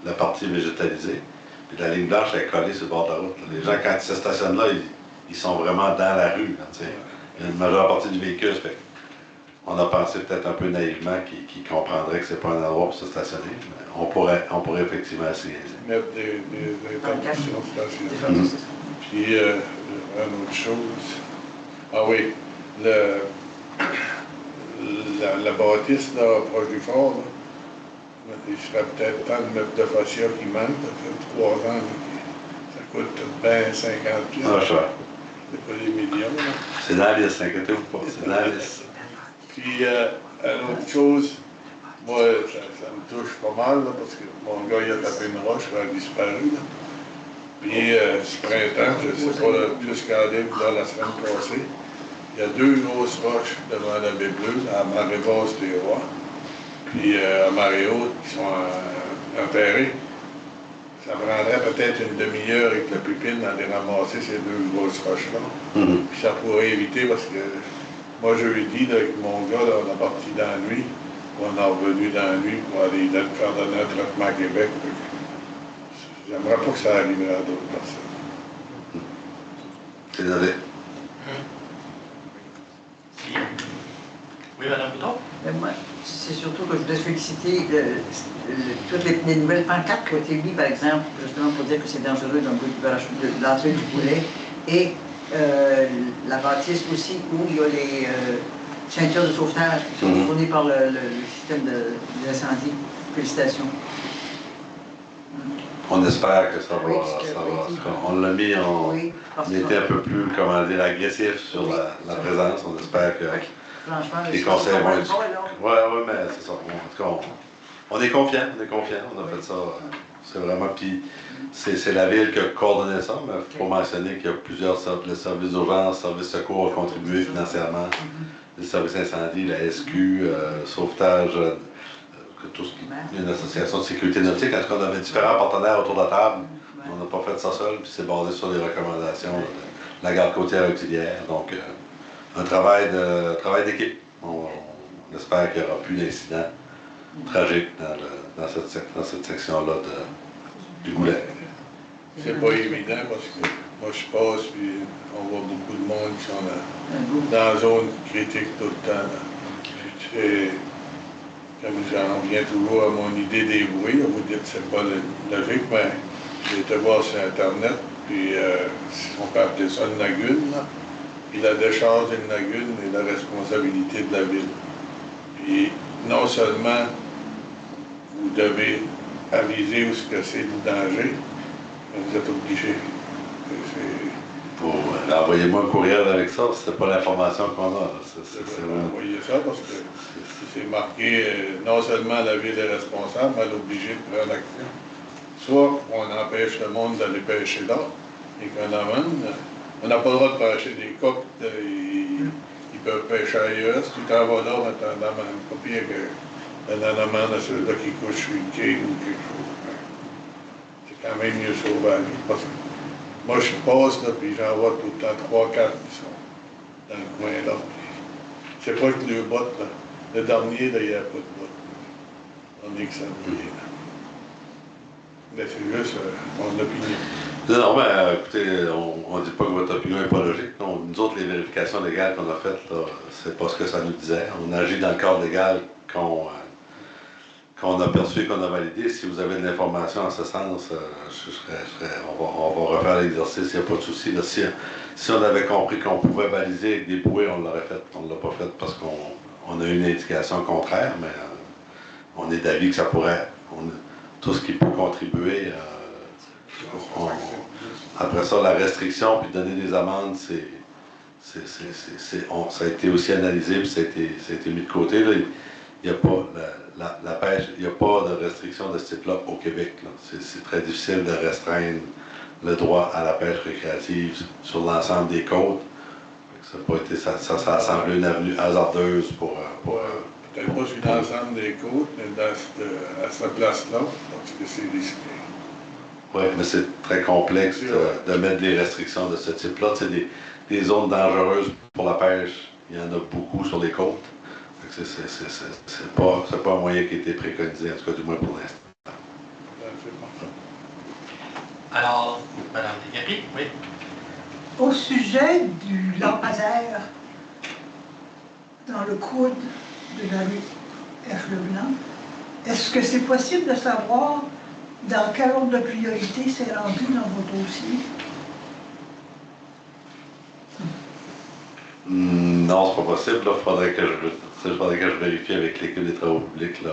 A: la partie végétalisée. Puis la ligne blanche est collée sur le bord de la route. Les gens, quand ils se stationnent là, ils sont vraiment dans la rue. Là, il y a une majeure partie du véhicule. On a pensé peut-être un peu naïvement qu'ils comprendraient que c'est pas un endroit pour se stationner. Mais on pourrait effectivement essayer.
H: Mettre des interdictions de stationnement. Puis, une autre chose. Ah oui, la bâtisse là, proche du fort, là, il serait peut-être temps de mettre de fascia qui manque. Ça fait 3 ans, là, ça coûte bien 50 pieds.
A: Ah, cher.
H: C'est pas des millions. Là.
A: C'est dans la liste, inquiétez-vous pas. C'est dans la liste.
H: Puis, une autre chose, moi, ça me touche pas mal, là, parce que mon gars, il a tapé une roche, il a disparu. Là. Puis, ce printemps, je ne sais pas plus qu'à aller la semaine passée, il y a 2 grosses roches devant la baie bleue, à la marée basse des Rois, puis à marée haute, qui sont enterrées. Ça prendrait peut-être une demi-heure avec la pépine d'aller ramasser ces 2 grosses roches-là. Puis ça pourrait éviter, parce que moi, jeudi, là, avec mon gars, là, on est parti dans la nuit, on est revenu dans la nuit pour aller faire donner un traitement à Québec. J'aimerais pas que ça arrive à d'autres personnes.
A: Désolé.
B: Oui, Mme Boudon?
F: Moi, c'est surtout que je voulais féliciter toutes les nouvelles pancartes qui ont été mises, par exemple, justement pour dire que c'est dangereux dans l'entrée du poulet. Et la bâtisse aussi où il y a ceintures de sauvetage qui sont fournies par le système d'incendie. Félicitations.
A: On espère que ça va.
F: Oui,
A: On l'a mis,
F: oui,
A: on était un peu plus, comment dire, agressif sur la présence. On espère que
F: franchement,
A: les conseils vont être. Oui, mais c'est ça. En tout cas, on est confiant, on a fait ça. C'est vraiment. Puis c'est la ville qui a coordonné ça, mais il faut mentionner qu'il y a plusieurs le service d'urgence, le service secours a contribué financièrement, le service incendie, la SQ, sauvetage. Tout ce qui est une association de sécurité nautique. En tout cas, on avait différents partenaires autour de la table. On n'a pas fait ça seul, puis c'est basé sur les recommandations de la garde côtière auxiliaire. Donc, un travail d'équipe. On espère qu'il n'y aura plus d'incidents tragiques dans cette section-là du Goulet.
H: C'est pas évident parce que moi je passe puis on voit beaucoup de monde qui sont dans la zone critique tout le temps. Comme j'en reviens toujours à mon idée des bruits, vous dites que c'est pas logique, mais j'ai été voir sur Internet, puis on peut appeler ça une lagune, là. Puis la décharge d'une lagune est la responsabilité de la ville. Puis non seulement vous devez aviser où ce que c'est le danger, mais vous êtes obligé.
A: Envoyez-moi un courriel avec ça, c'est pas l'information qu'on a.
H: Envoyez ça parce que c'est marqué, non seulement la ville est responsable, mais elle est obligée de prendre action. Soit on empêche le monde d'aller pêcher là, et qu'on amène. On n'a pas le droit de pêcher des coques, ils peuvent pêcher ailleurs. Si tu t'en vas là, on t'en amène. Pas pire qu'un amène à ceux-là qui couchent sur une quai ou quelque chose. C'est quand même mieux sauver la vie. Parce que moi, je passe là, puis j'en vois tout le temps 3-4 qui sont dans le coin là. C'est pas que le bottes, là. Le dernier, là, il n'y a pas de bottes. On est que ça me vient, là. Mais c'est juste mon opinion.
A: Non, mais écoutez, on ne dit pas que votre opinion n'est pas logique. Non, nous autres, les vérifications légales qu'on a faites, c'est pas ce que ça nous disait. On agit dans le cadre légal qu'on a perçu et qu'on a validé. Si vous avez de l'information en ce sens, on va refaire l'exercice, il n'y a pas de souci. Là, si on avait compris qu'on pouvait baliser avec des bouées, on l'aurait fait. On ne l'a pas fait parce qu'on a eu une indication contraire, mais on est d'avis que ça pourrait. Tout ce qui peut contribuer. Après ça, la restriction, puis donner des amendes, ça a été aussi analysé, puis ça a été mis de côté. Là. Il n'y a pas la pêche, il n'y a pas de restriction de ce type-là au Québec. C'est très difficile de restreindre le droit à la pêche récréative sur l'ensemble des côtes. Ça a semblé une avenue hasardeuse pour
H: peut-être pas sur l'ensemble des côtes, mais à cette place-là, parce que c'est risqué.
A: Oui, mais c'est très complexe de mettre des restrictions de ce type-là. Tu sais, des zones dangereuses pour la pêche, il y en a beaucoup sur les côtes. C'est pas un moyen qui a été préconisé, en tout cas du moins pour l'instant.
B: Alors, Mme Desgaris, oui.
G: Au sujet du lampadaire dans le coude de la rue F. Leblanc, est-ce que c'est possible de savoir dans quel ordre de priorité c'est rendu dans vos dossiers?
A: Non, c'est pas possible. Il faudrait que je vérifie avec l'équipe des travaux publics là,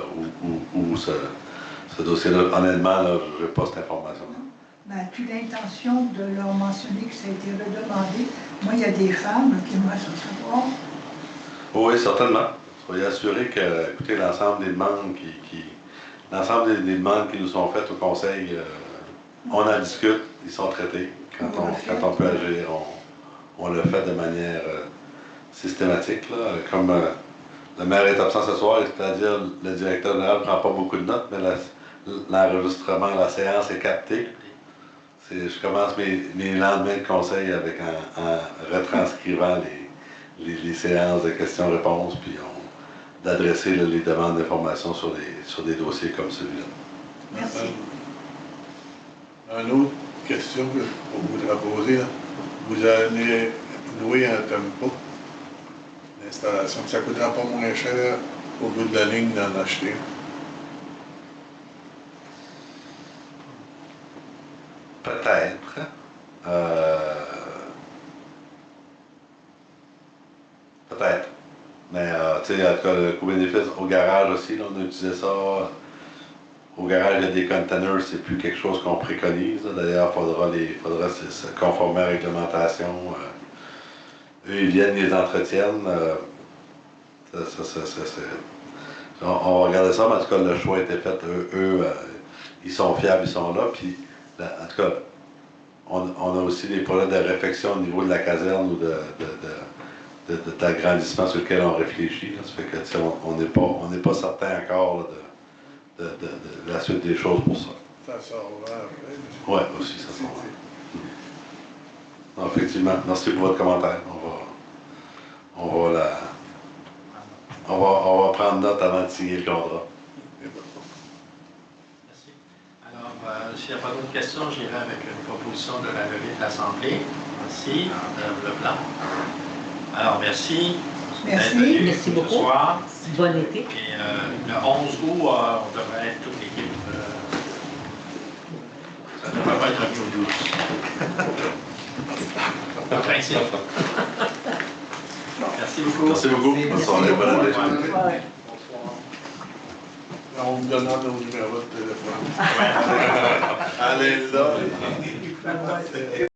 A: où ce dossier-là. Honnêtement, je n'ai pas cette information-là.
G: Ben, as-tu l'intention de leur mentionner que ça a été redemandé? Moi, il y a des femmes qui aimeraient ça savoir.
A: Oui, certainement. Soyez assurés que, écoutez, l'ensemble des demandes l'ensemble des demandes qui nous sont faites au Conseil, on en discute, ils sont traités. Quand on peut agir, on le fait de manière systématique. Là. Comme le maire est absent ce soir, c'est-à-dire le directeur général ne prend pas beaucoup de notes, mais l'enregistrement, la séance est captée. Je commence mes lendemains de conseil en retranscrivant les séances de questions-réponses, puis d'adresser les demandes d'informations sur des dossiers comme celui-là.
G: Merci.
H: Une autre question que je voudrais poser, là. Vous allez louer un tempo d'installation. Ça ne coûtera pas moins cher au bout de la ligne d'en acheter.
A: Peut-être. Peut-être. Mais, tu sais, en tout cas, le coût-bénéfice au garage aussi, là, on a utilisé ça. Au garage, il y a des containers, c'est plus quelque chose qu'on préconise. D'ailleurs, il faudra se conformer à la réglementation. Eux, ils viennent, ils les entretiennent. On va regarder ça, mais en tout cas, le choix a été fait. Eux, ils sont fiables, ils sont là. Puis, en tout cas, on a aussi des problèmes de réfection au niveau de la caserne ou d'agrandissement sur lequel on réfléchit. Là. Ça fait que, on n'est pas certain encore là, de la suite des choses pour ça.
H: Ça sort après.
A: Oui, aussi, ça sort. Non, effectivement, merci pour votre commentaire. On va prendre note avant de signer le contrat.
B: Merci. Alors, s'il n'y a pas d'autres questions, j'irai avec une proposition de la levée de l'Assemblée. Merci, le plan. Alors, merci.
G: Merci.
D: Merci beaucoup.
B: Ce soir.
D: Bon été.
B: Et le 11 août, on devrait être toute l'équipe. Ça ne devrait pas être un peu douce. Le principe. Merci beaucoup.
A: Merci beaucoup. Bonne soirée, bonne année.
G: Ouais.
H: On vous donnera nos numéros de téléphone. Allez là.